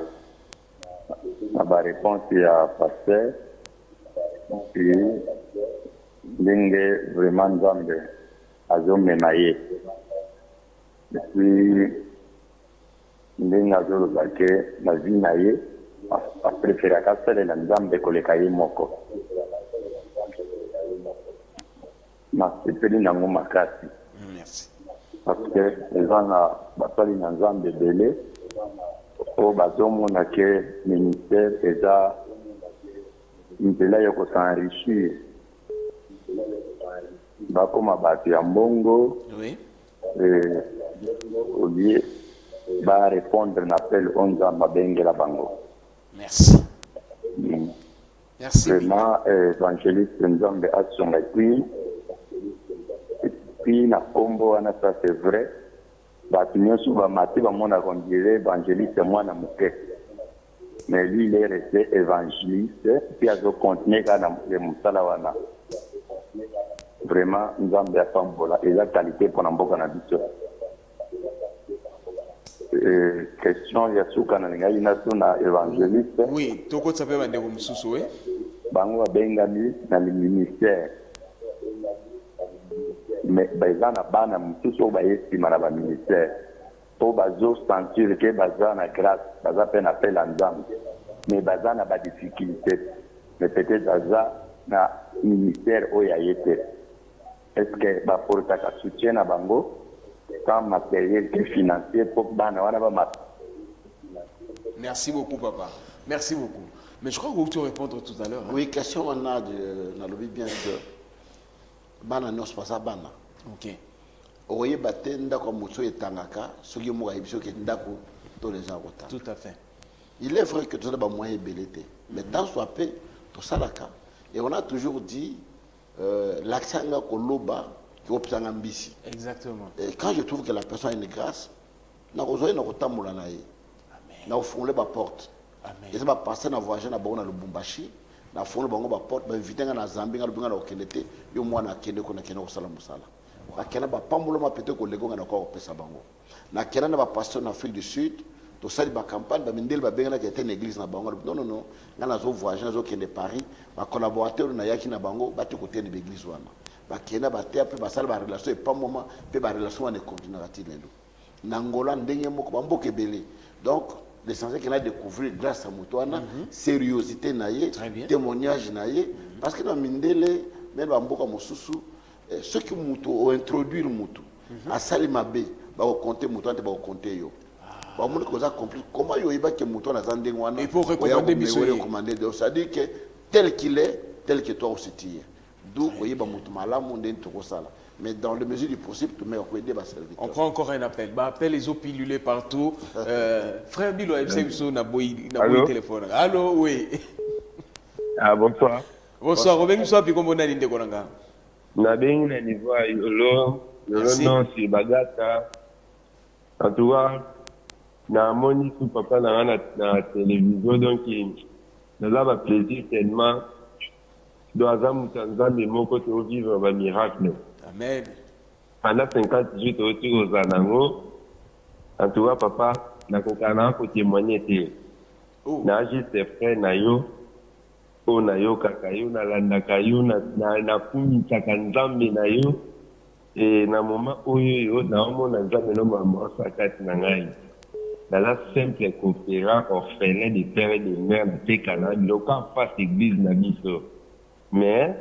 F: ba réponse ya pasteur et ndenge vraiment Nzambe azomema ye puis ndenge azoloba ke na vie na ye apréféraka asalela Nzambe koleka ye moko na sepeli nango makasi.
B: Merci.
F: Parce que les gens basali na Nzambe belé
G: au bazomona ke ministère eza nzela ya kosenrichir bakoma bato ya mbongo olie barépondre na appel o nzambe abengela bango.
B: Merci. Merci.
G: Vraiment, évangéliste nzambe asonga puis na kombo wana, ça c'est vrai. Bato nyonso bamati bamona kondire évangéliste mwana moke, mais lui il est resté évangéliste puis azocontinue kaka na mosala wana. Vraiment nzambe apambola eza qualité mpona mboka na biso. Question ya suka na ngai naso na évangéliste.
B: Oui, tokotsa pe bandeko mosusu we.
G: Bango babengami na ministère. Mais baza na bana mosusu bayesima na baministère po bazosentir ke baza na grâce, baza pe na appel à nzambe, mais baza na badifficulté, mais peut-être baza na ministère oyo aye te. Est-ce que baportaka soutien na bango tant matériel que financier pour bana wana ba?
B: Merci beaucoup papa, merci beaucoup. Mais je crois que vous te répondre tout à l'heure.
A: Oui, question on a dans le bien sûr. Bana nos pas ça bana.
B: OK.
A: Oye baté ndako mutso etangaka soki mo ga biso ke ndako to les gens rota.
B: Tout à fait.
A: Il est vrai que tout ça ba moyen belité, mais dans soit paix tout ça là et on a toujours dit l'accent nga koloba qui obtient ambisi.
B: Exactement.
A: Et quand je trouve que la personne a une grâce, na kozoye na kotamula na ye. Amen. Na ofongle ba porte.
B: Amen.
A: Et ça va passer na voyager na bango na Lubumbashi. Na fongle bango ba porte ba inviter na Zambie na lubinga na okelete yo mwana kende ko na kende ko sala musala. Ba kena ba pambulo ma pete ko lego na ko pesa bango. Na kena na ba pasteur na Afrique du Sud, to sali ba campagne ba mindel ba benga na kete na église na bango. Non non non, na zo voyager na zo kende Paris, ba collaborateur na yaki na bango ba te côté de l'église wana. Ba kena ba te après ba sala ba relation et pas moment pe ba relation ne continuera t lelo. Na Angola ndenge moko ba mboke belé. Donc l'essentiel qu'il a découvert grâce à Moutouana, sérieuxité naïe, témoignage naïe, parce que dans Mindele, même dans Mboka Mosusu, ceux qui ont introduit le Moutou, à Salimabé, va compter Moutouana, va compter yo. Bah mon cause a compris comment yo iba que Moutouana zandengwana.
B: Et pour recommander Bissou,
A: recommander de ça dit que tel qu'il est, tel que toi aussi tu es. D'où ko iba Moutou malamu ndeni to sala. Mais dans le mesure du possible, tout le monde peut servir.
B: On prend encore un appel. Bah, appel les eaux pilulés partout. Frère Bilo, n'a pas téléphone. Allô, oui.
H: Ah, bonsoir.
B: Bonsoir. Revenez soit puis comme on a dit de Kolanga.
H: Na bien na niveau yolo non si bagata. En tout cas, na moni sous papa na télévision donc nous avons plaisir tellement dans un Tanzanie mon côté vivre un miracle.
B: Amen.
H: Pendant 58 aussi aux Anango, en tout cas, papa, n'a qu'aucun pour témoigner. Na juste frère Nayo, o Nayo Kakayo, na Landa Kayo, na Kumi Takanzambi Nayo, et na moment où yo, na homo na Nzambe no maman sakati na ngai. Dans la simple conférence orphelin des pères et des mères de Tekana, local face église na biso. Mais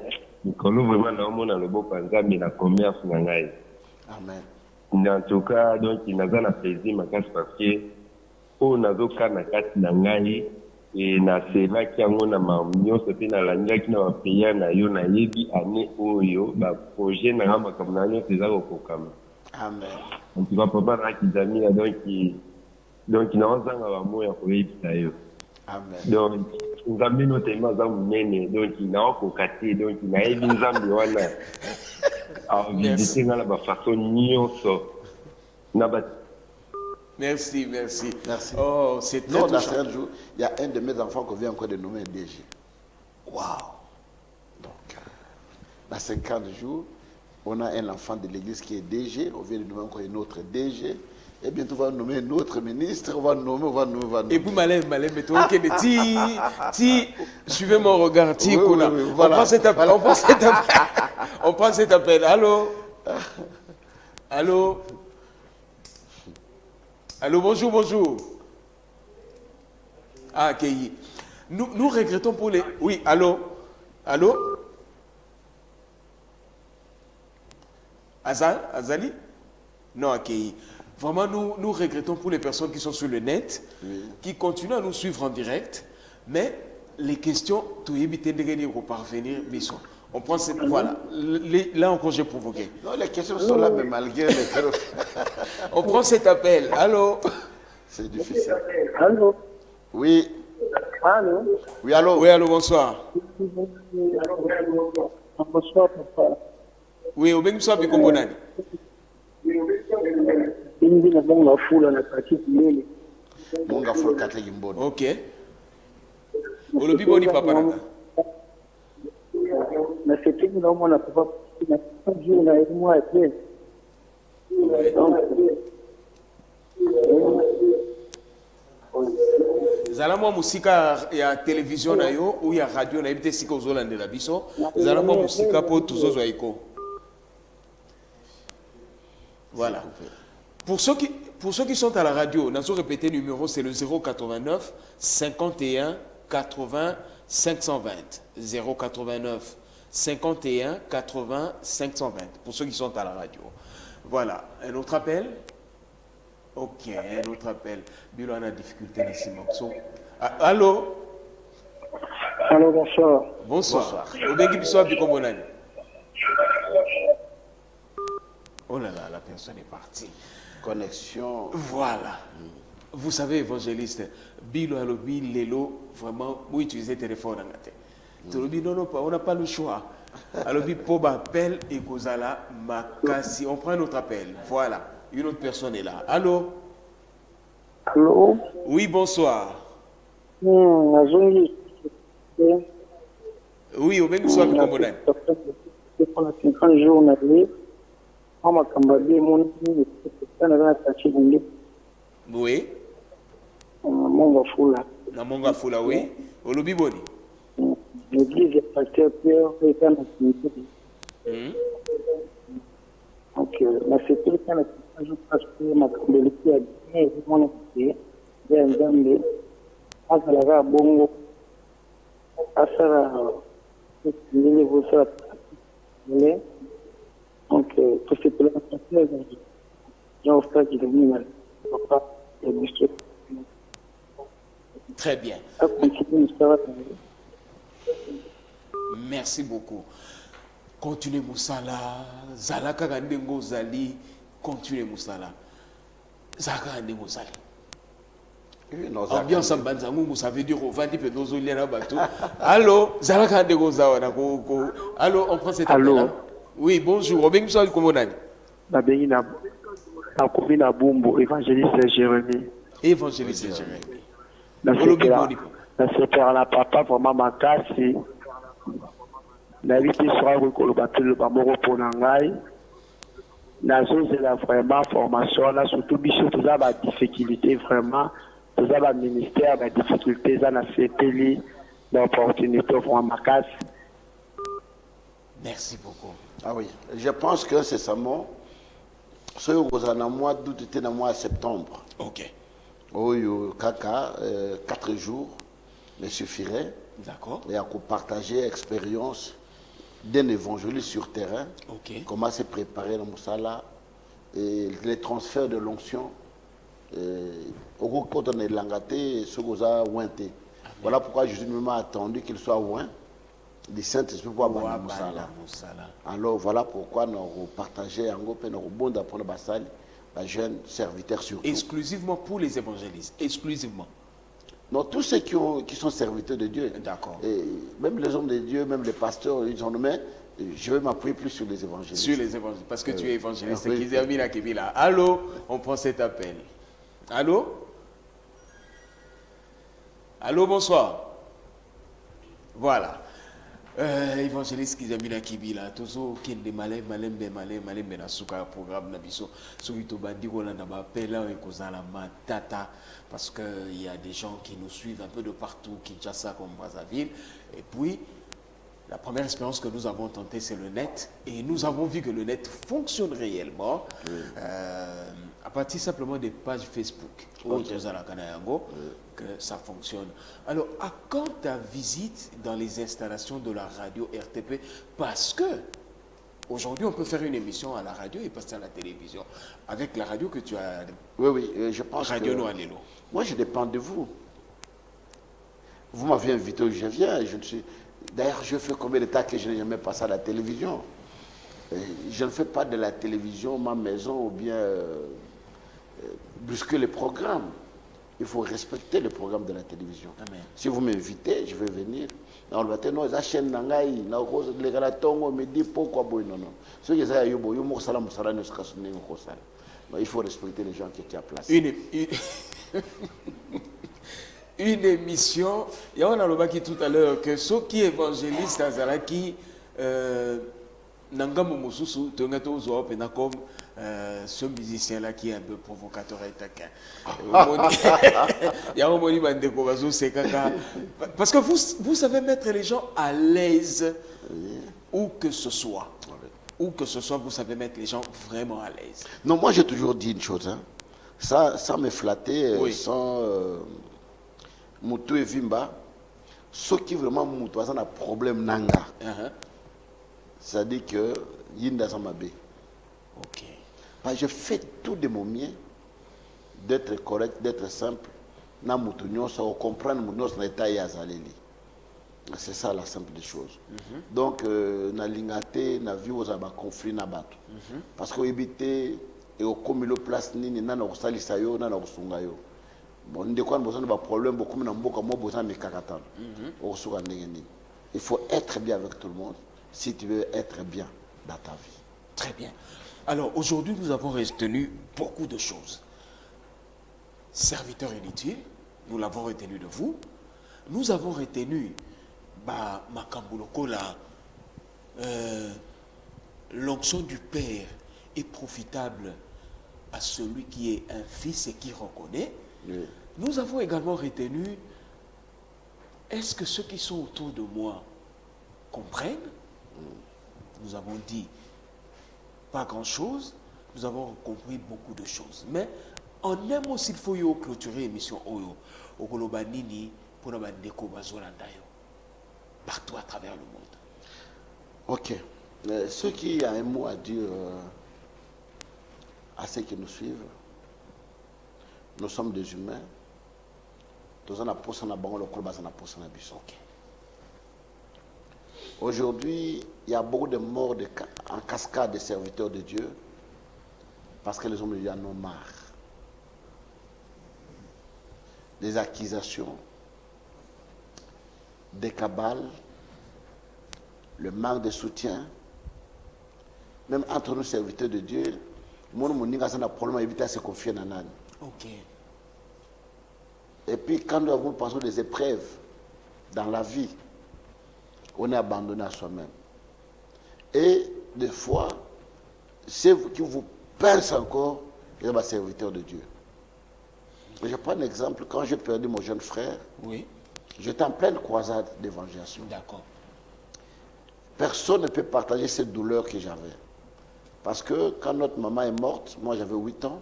H: nous connaissons vraiment dans le beau panzami la commerce na ngai.
A: Amen.
H: En tout cas, donc il n'a pas plaisir ma casse parce que on a donc na kati na ngai et na cela qui a ngona ma mignon se fait na lanja qui na payer na yo na yebi année oyo ba projet na ngama comme na nyo teza ko kama.
A: Amen.
H: On va papa na kizami donc na ozanga ba moya ko yebisa yo.
A: Amen.
H: Donc Nzambi no tellement za munene donc na okokati donc na yebi Nzambi wana a visiter na ba façon nyonso na ba.
B: Merci, merci.
A: Merci.
B: Oh, c'est très
A: non,
B: touchant.
A: dans 5 jours, il y a un de mes enfants qu'on vient encore de nommer DG. Waouh. Donc dans 50 jours, on a un enfant de l'église qui est DG, on vient de nommer encore une autre DG. Et bientôt, on va nommer un autre ministre, on va nommer.
B: Et puis, malève, mais toi, suivez mon regard,
A: oui, voilà.
B: On prend cet appel, on prend cet appel. Allô? Allô? Allô, bonjour. Ah, ok. Nous regrettons pour les... Oui, allô? Azali? Non, ok. Vraiment, nous regrettons pour les personnes qui sont sur le net, qui continuent à nous suivre en direct, mais les questions, tout éviter de parvenir, on prend cette... Voilà, là encore j'ai provoqué.
A: Non, les questions sont là, mais malgré les...
B: On prend cet appel. Allô?
A: C'est difficile.
I: Allô?
A: Oui.
I: Allô?
A: Oui, allô?
B: Oui, allô, bonsoir.
I: Bonsoir, papa.
B: Oui, au Bengusoir, Bikombonani.
A: Monga full kate gimboni.
B: Ok. Olobi boni papa nanga.
I: Na c'était que non on a pas jour na moi après.
B: Zala mwa musika ya télévision na yo ou ya radio na ibite sika ozolandela biso. Zala mwa musika po tuzozwa iko. Voilà. Pour ceux qui sont à la radio, nous allons répéter le numéro, c'est le 089 51 80 520. 089 51 80 520. Pour ceux qui sont à la radio. Voilà. Un autre appel? Ok, un autre appel. Bilo a difficulté dans ce morceau. Allô?
I: Allô, bonsoir.
B: Bonsoir. Obengi biso bikombonani. Oh là là, la personne est partie.
A: Connexion.
B: Voilà. Vous savez, évangéliste, Bilo Alobi, Lelo, vraiment, vous utilisez le téléphone. Non, on n'a pas le choix. Alobi, Poba appelle et Kozala, Makasi. On prend un autre appel. Voilà. Une autre personne est là. Allô?
I: Allô?
B: Oui, bonsoir.
I: Oui,
B: au même soir, Bikombonani.
I: Pendant 50 jours, on a vu.
B: Oui.
I: Monga Fula.
B: Na Monga Fula, oui. Olobi boni.
I: L'église est pasteur Pierre et quand donc, la sécurité, je pense que ma communauté a gagné, mon été, j'ai un gambe, à la bongo, à ça, vous savez, donc, tout ce que j'ai offert qui est venu, papa, et monsieur.
B: Très bien. Merci beaucoup. Continuez Moussala. Zalaka Gandengo Zali. Continuez Moussala. Zalaka Gandengo Zali. Ambiance en Banzangou, ça veut dire au Vandi Pedozo Lera Batou. Allô, Zalaka Gandengo Zawana. Allô, on prend cet appel. Allô. Oui, bonjour. Obeng Soal Komonani.
I: La Béina. La commune à Bumbo, évangéliste Jérémie.
B: Évangéliste Jérémie.
I: La super la papa, vraiment ma casse. La vie sera recolobatée le bamoro pour Nangai. La zone c'est la vraiment formation là, surtout bichot, tout ça va difficulté vraiment. Tout ça va ministère, va difficulté, ça n'a fait télé, l'opportunité pour ma casse.
B: Merci beaucoup.
A: Ah oui, je pense que c'est ça mon. Ce que vous avez dans le mois d'août, c'était dans le mois de septembre.
B: Ok.
A: Oui, Kaka, 4 jours me suffirait.
B: D'accord.
A: Et à partager l'expérience d'un évangéliste sur terrain.
B: Ok.
A: Comment se préparer dans Moussala. Et les transferts de l'onction. Quand on est langaté, ce que vous avez ouinté. Voilà pourquoi Jésus m'a attendu qu'il soit ouin. Du Saint-Esprit pour avoir Moussala. Alors voilà pourquoi nous partageons en groupe et nous bon pour le bassal, les jeunes serviteurs surtout.
B: Exclusivement pour les évangélistes, exclusivement.
A: Non, tous ceux qui sont serviteurs de Dieu.
B: D'accord.
A: Même les hommes de Dieu, même les pasteurs, ils ont nommé. Je vais m'appuyer plus sur les évangélistes.
B: Sur les évangélistes, parce que tu es évangéliste. Allô, on prend cet appel. Allô? Allô, bonsoir. Voilà. Évangéliste Kizamina Kibila, Tozo Kende Malembe na suka programme na biso Soito Bandi Rolanda Bapela et Kozala Matata parce qu'il y a des gens qui nous suivent un peu de partout, Kinshasa comme Brazzaville. Et puis la première expérience que nous avons tentée, c'est le net. Et nous avons vu que le net fonctionne réellement à partir simplement des pages Facebook. Que ça fonctionne. Alors, à quand ta visite dans les installations de la radio RTP? Parce que, aujourd'hui, on peut faire une émission à la radio et passer à la télévision. Avec la radio que tu as...
A: Oui, je pense
B: Radio
A: que...
B: Noalelo.
A: Moi, je dépends de vous. Vous m'avez invité, je viens. D'ailleurs, je fais combien de temps que je n'ai jamais passé à la télévision. Je ne fais pas de la télévision ma maison ou bien brusquer les programmes. Il faut respecter le programme de la télévision.
B: Amen.
A: Si vous m'invitez, je vais venir. On va dire, non, la chaîne Nangaï, la rose, les galatongo, me dit pourquoi, non, non. Ce qui est ça, il faut respecter les gens qui étaient à place.
B: Une émission, il y a un alobaki tout à l'heure que ceux qui évangélisent Azalaki, Nangamu Mosusu, Tongato Zoop et Nakom, ce musicien-là qui est un peu provocateur et taquin. Il y a un moment où c'est caca. Parce que vous savez mettre les gens à l'aise, où que ce soit. Où que ce soit, vous savez mettre les gens vraiment à l'aise.
A: Non, moi j'ai toujours dit une chose. Hein. Ça me flattait sans Moutou et Vimba. Ceux qui vraiment Moutou ont un problème nanga. C'est-à-dire que Yinda Zamabe.
B: Ok.
A: Je fais tout de mon mieux d'être correct, d'être simple. Na Moutou Nyonsa, on comprend Moutou l'état Yazaleli. C'est ça la simple des choses. Donc, na lingate, na vie aux abats conflits na bateau. Parce qu'on évite et au commun place ni na na osalisa yo na na osunga yo. Bon, on dit quoi, besoin de problème beaucoup mais na mboka moi besoin de kakatan. Il faut être bien avec tout le monde si tu veux être bien dans ta vie.
B: Très bien. Alors aujourd'hui nous avons retenu beaucoup de choses. Serviteur inutile, nous l'avons retenu de vous. Nous avons retenu Makambulokola, l'onction du Père est profitable à celui qui est un fils et qui reconnaît. Oui. Nous avons également retenu, est-ce que ceux qui sont autour de moi comprennent? Nous avons dit pas grand-chose, nous avons compris beaucoup de choses. Mais en un mot, s'il faut clôturer l'émission Oyo, Ogolobanini, pour Nabandeko Bazolandayo, partout à travers le monde.
A: Ok. Ceux qui ont un mot à dire à ceux qui nous suivent, nous sommes des humains. Aujourd'hui, il y a beaucoup de morts en cascade de serviteurs de Dieu parce que les hommes en ont marre. Des accusations, des cabales, le manque de soutien, même entre nous serviteurs de Dieu, mon a un problème à éviter à se confier dans l'âne.
B: Ok.
A: Et puis quand nous avons passé des épreuves dans la vie, on est abandonné à soi-même. Et des fois, ceux qui vous pensent encore, ils sont serviteurs de Dieu. Je prends un exemple, quand j'ai perdu mon jeune frère, j'étais en pleine croisade d'évangélisation.
B: D'accord.
A: Personne ne peut partager cette douleur que j'avais. Parce que quand notre maman est morte, moi j'avais 8 ans,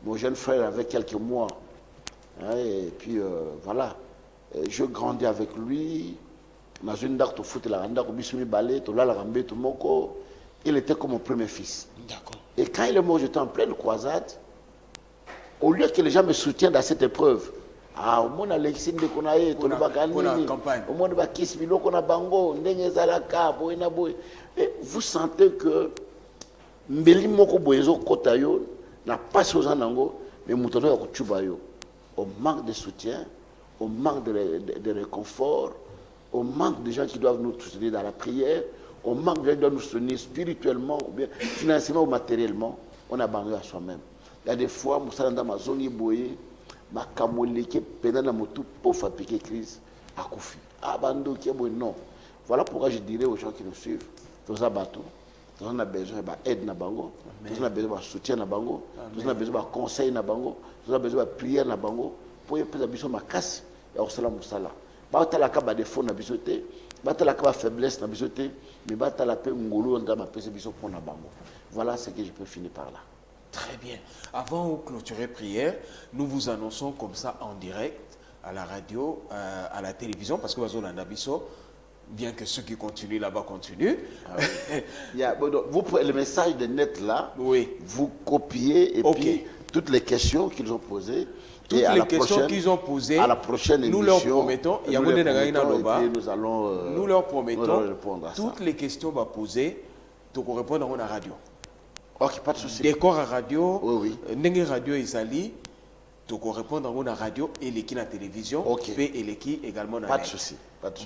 A: mon jeune frère avait quelques mois. Et puis voilà, je grandis avec lui. Il était comme mon premier fils. Et quand il est mort, j'étais en pleine croisade. Au lieu que les gens me soutiennent dans cette épreuve, au moins Alexis de Konaye, au moins vous sentez que Mbeli Moko Boyezo Kotayo n'a pas chose en ango, mais Moutano Yakuchubayo. Au manque de soutien, au manque de réconfort, au manque de gens qui doivent nous soutenir dans la prière, au manque de gens qui doivent nous soutenir spirituellement, ou bien financièrement ou matériellement, on a abandonné à soi-même. Il y a des fois, Moussalanda Mazoni Boye, Makamoleke, Pédana Motou, pour faire piquer crise, à Koufi. Abandonné, non. Voilà pourquoi je dirais aux gens qui nous suivent, tous à bateau, tous on a besoin d'aide na bango, tous on a besoin de soutien na bango, tous on a besoin de conseil na bango, tous on a besoin de prière na bango, pour y avoir besoin de casse et au salam musala. Batala kaba défaut na bisoté, batala kaba faiblesse na bisoté, mais batala pe ngolo on ma pese biso pour na bango. Voilà ce que je peux finir par là.
B: Très bien. Avant de clôturer prière, nous vous annonçons comme ça en direct à la radio, à la télévision, parce que Wazolanda Biso, bien que ceux qui continuent là-bas continuent.
A: Vous prenez le message de net là, vous copiez et puis toutes les questions qu'ils ont posées.
B: Toutes les questions qu'ils ont posées,
A: à la prochaine émission,
B: nous leur promettons, nous leur promettons
A: répondre à
B: toutes les questions va poser, tu peux répondre à la radio.
A: Ok, pas de souci.
B: Décor à radio,
A: Nengue
B: radio Isali, tu peux répondre à la radio et l'équipe à la télévision, et l'équipe également.
A: Pas de souci.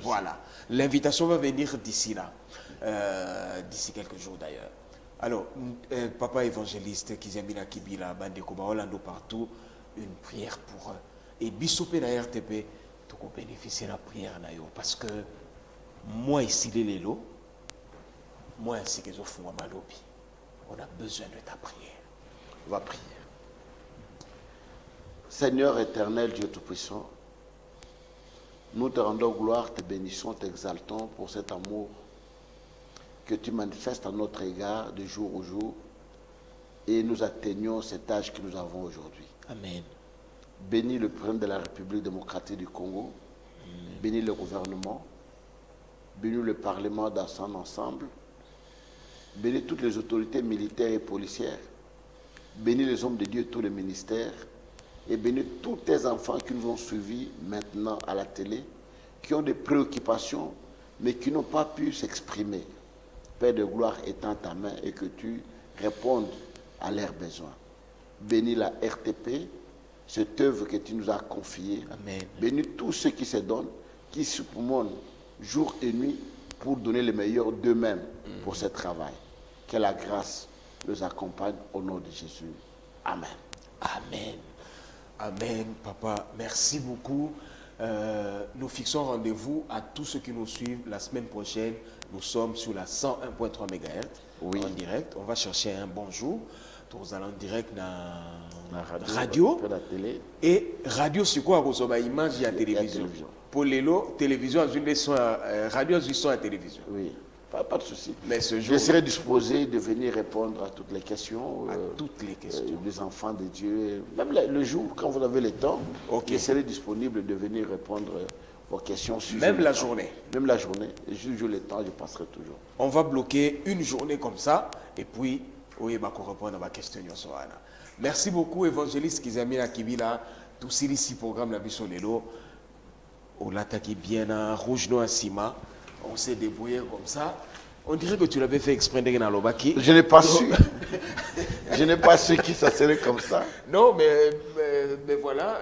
B: Voilà. L'invitation va venir d'ici là, d'ici quelques jours d'ailleurs. Alors, papa évangéliste, Kizamina Kibila, Bandeko Baolando partout, une prière pour eux. Et Bissopé la RTP, tu peux bénéficier de la prière parce que moi ici les lélo, moi ainsi que je fais ma lobby, on a besoin de ta prière.
A: On va prier. Seigneur éternel, Dieu Tout-Puissant, nous te rendons gloire, te bénissons, t'exaltons pour cet amour que tu manifestes à notre égard de jour au jour et nous atteignons cet âge que nous avons aujourd'hui.
B: Amen.
A: Bénis le président de la République démocratique du Congo, bénis le gouvernement, bénis le Parlement dans son ensemble, bénis toutes les autorités militaires et policières, bénis les hommes de Dieu, tous les ministères, et bénis tous tes enfants qui nous ont suivis maintenant à la télé, qui ont des préoccupations, mais qui n'ont pas pu s'exprimer. Père de gloire, étends ta main et que tu répondes à leurs besoins. Bénis la RTP, cette œuvre que tu nous as confiée.
B: Amen.
A: Bénis tous ceux qui se donnent, qui supplémentent jour et nuit pour donner le meilleur d'eux-mêmes pour ce travail. Que la grâce nous accompagne au nom de Jésus. Amen.
B: Amen. Amen, papa. Merci beaucoup. Nous fixons rendez-vous à tous ceux qui nous suivent la semaine prochaine. Nous sommes sur la 101.3 MHz en direct. On va chercher un bonjour. Nous allons en direct dans la radio.
A: La télé.
B: Et radio, c'est quoi? Vous avez image et la télévision. Pour les lots, télévision, radio, ils à télévision.
A: Oui. Pas de souci.
B: Mais ce jour,
A: je serai disposé de venir répondre à toutes les questions.
B: Toutes les questions.
A: Des enfants de Dieu. Même le jour, quand vous avez le temps, je serai disponible de venir répondre aux questions.
B: Même la journée.
A: Même la journée. Et si j'ai le temps, je passerai toujours.
B: On va bloquer une journée comme ça. Et puis, oui, bah, qu'on répond à ma question. Merci beaucoup, évangéliste Kizamina Kibila. Tout ici, programme La Vie sur les lots. On l'attaque bien à Rouge Noir Sima. On s'est débrouillé comme ça. On dirait que tu l'avais fait exprès de dans l'Obaki.
A: Je n'ai pas su. Je n'ai pas su que ça serait comme ça.
B: Non, mais voilà.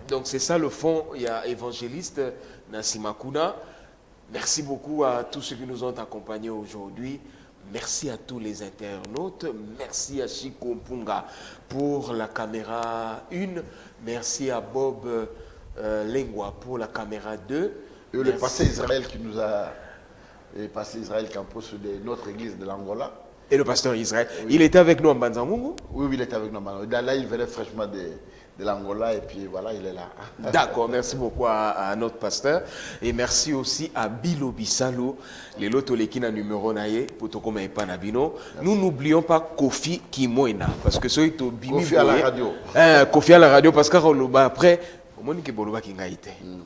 B: Donc c'est ça le fond. Il y a évangéliste Nassima Kuna. Merci beaucoup à tous ceux qui nous ont accompagnés aujourd'hui. Merci à tous les internautes. Merci à Chico Mpunga pour la caméra 1. Merci à Bob Lengwa pour la caméra 2.
A: Et le pasteur Israël qui nous a... Le pasteur Israël Campos de notre église de l'Angola.
B: Et le pasteur Israël. Oui. Il était avec nous en Banzangungu?
A: Oui, il était avec nous en Banzangungu. Là, il venait fraîchement de l'Angola et puis voilà, il est là.
B: D'accord, merci beaucoup à notre pasteur. Et merci aussi à Bilo Bissalo, les Lotolekina numéro naye, pour Tokoma et Panabino. Nous n'oublions pas Kofi Kimoena, parce que c'est
A: Kofi à la radio.
B: Kofi à la radio, parce qu'après,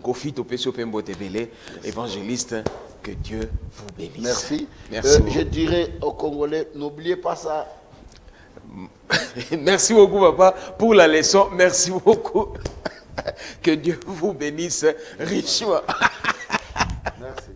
B: Kofi Topesio Pembo Tebele, évangéliste, que Dieu vous bénisse.
A: Merci.
B: Merci
A: je dirais aux Congolais, n'oubliez pas ça.
B: Merci beaucoup, papa, pour la leçon. Merci beaucoup. Que Dieu vous bénisse richement.
A: Merci.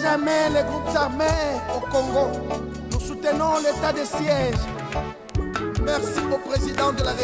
J: Jamais les groupes armés au Congo. Nous soutenons l'état de siège. Merci au président de la République.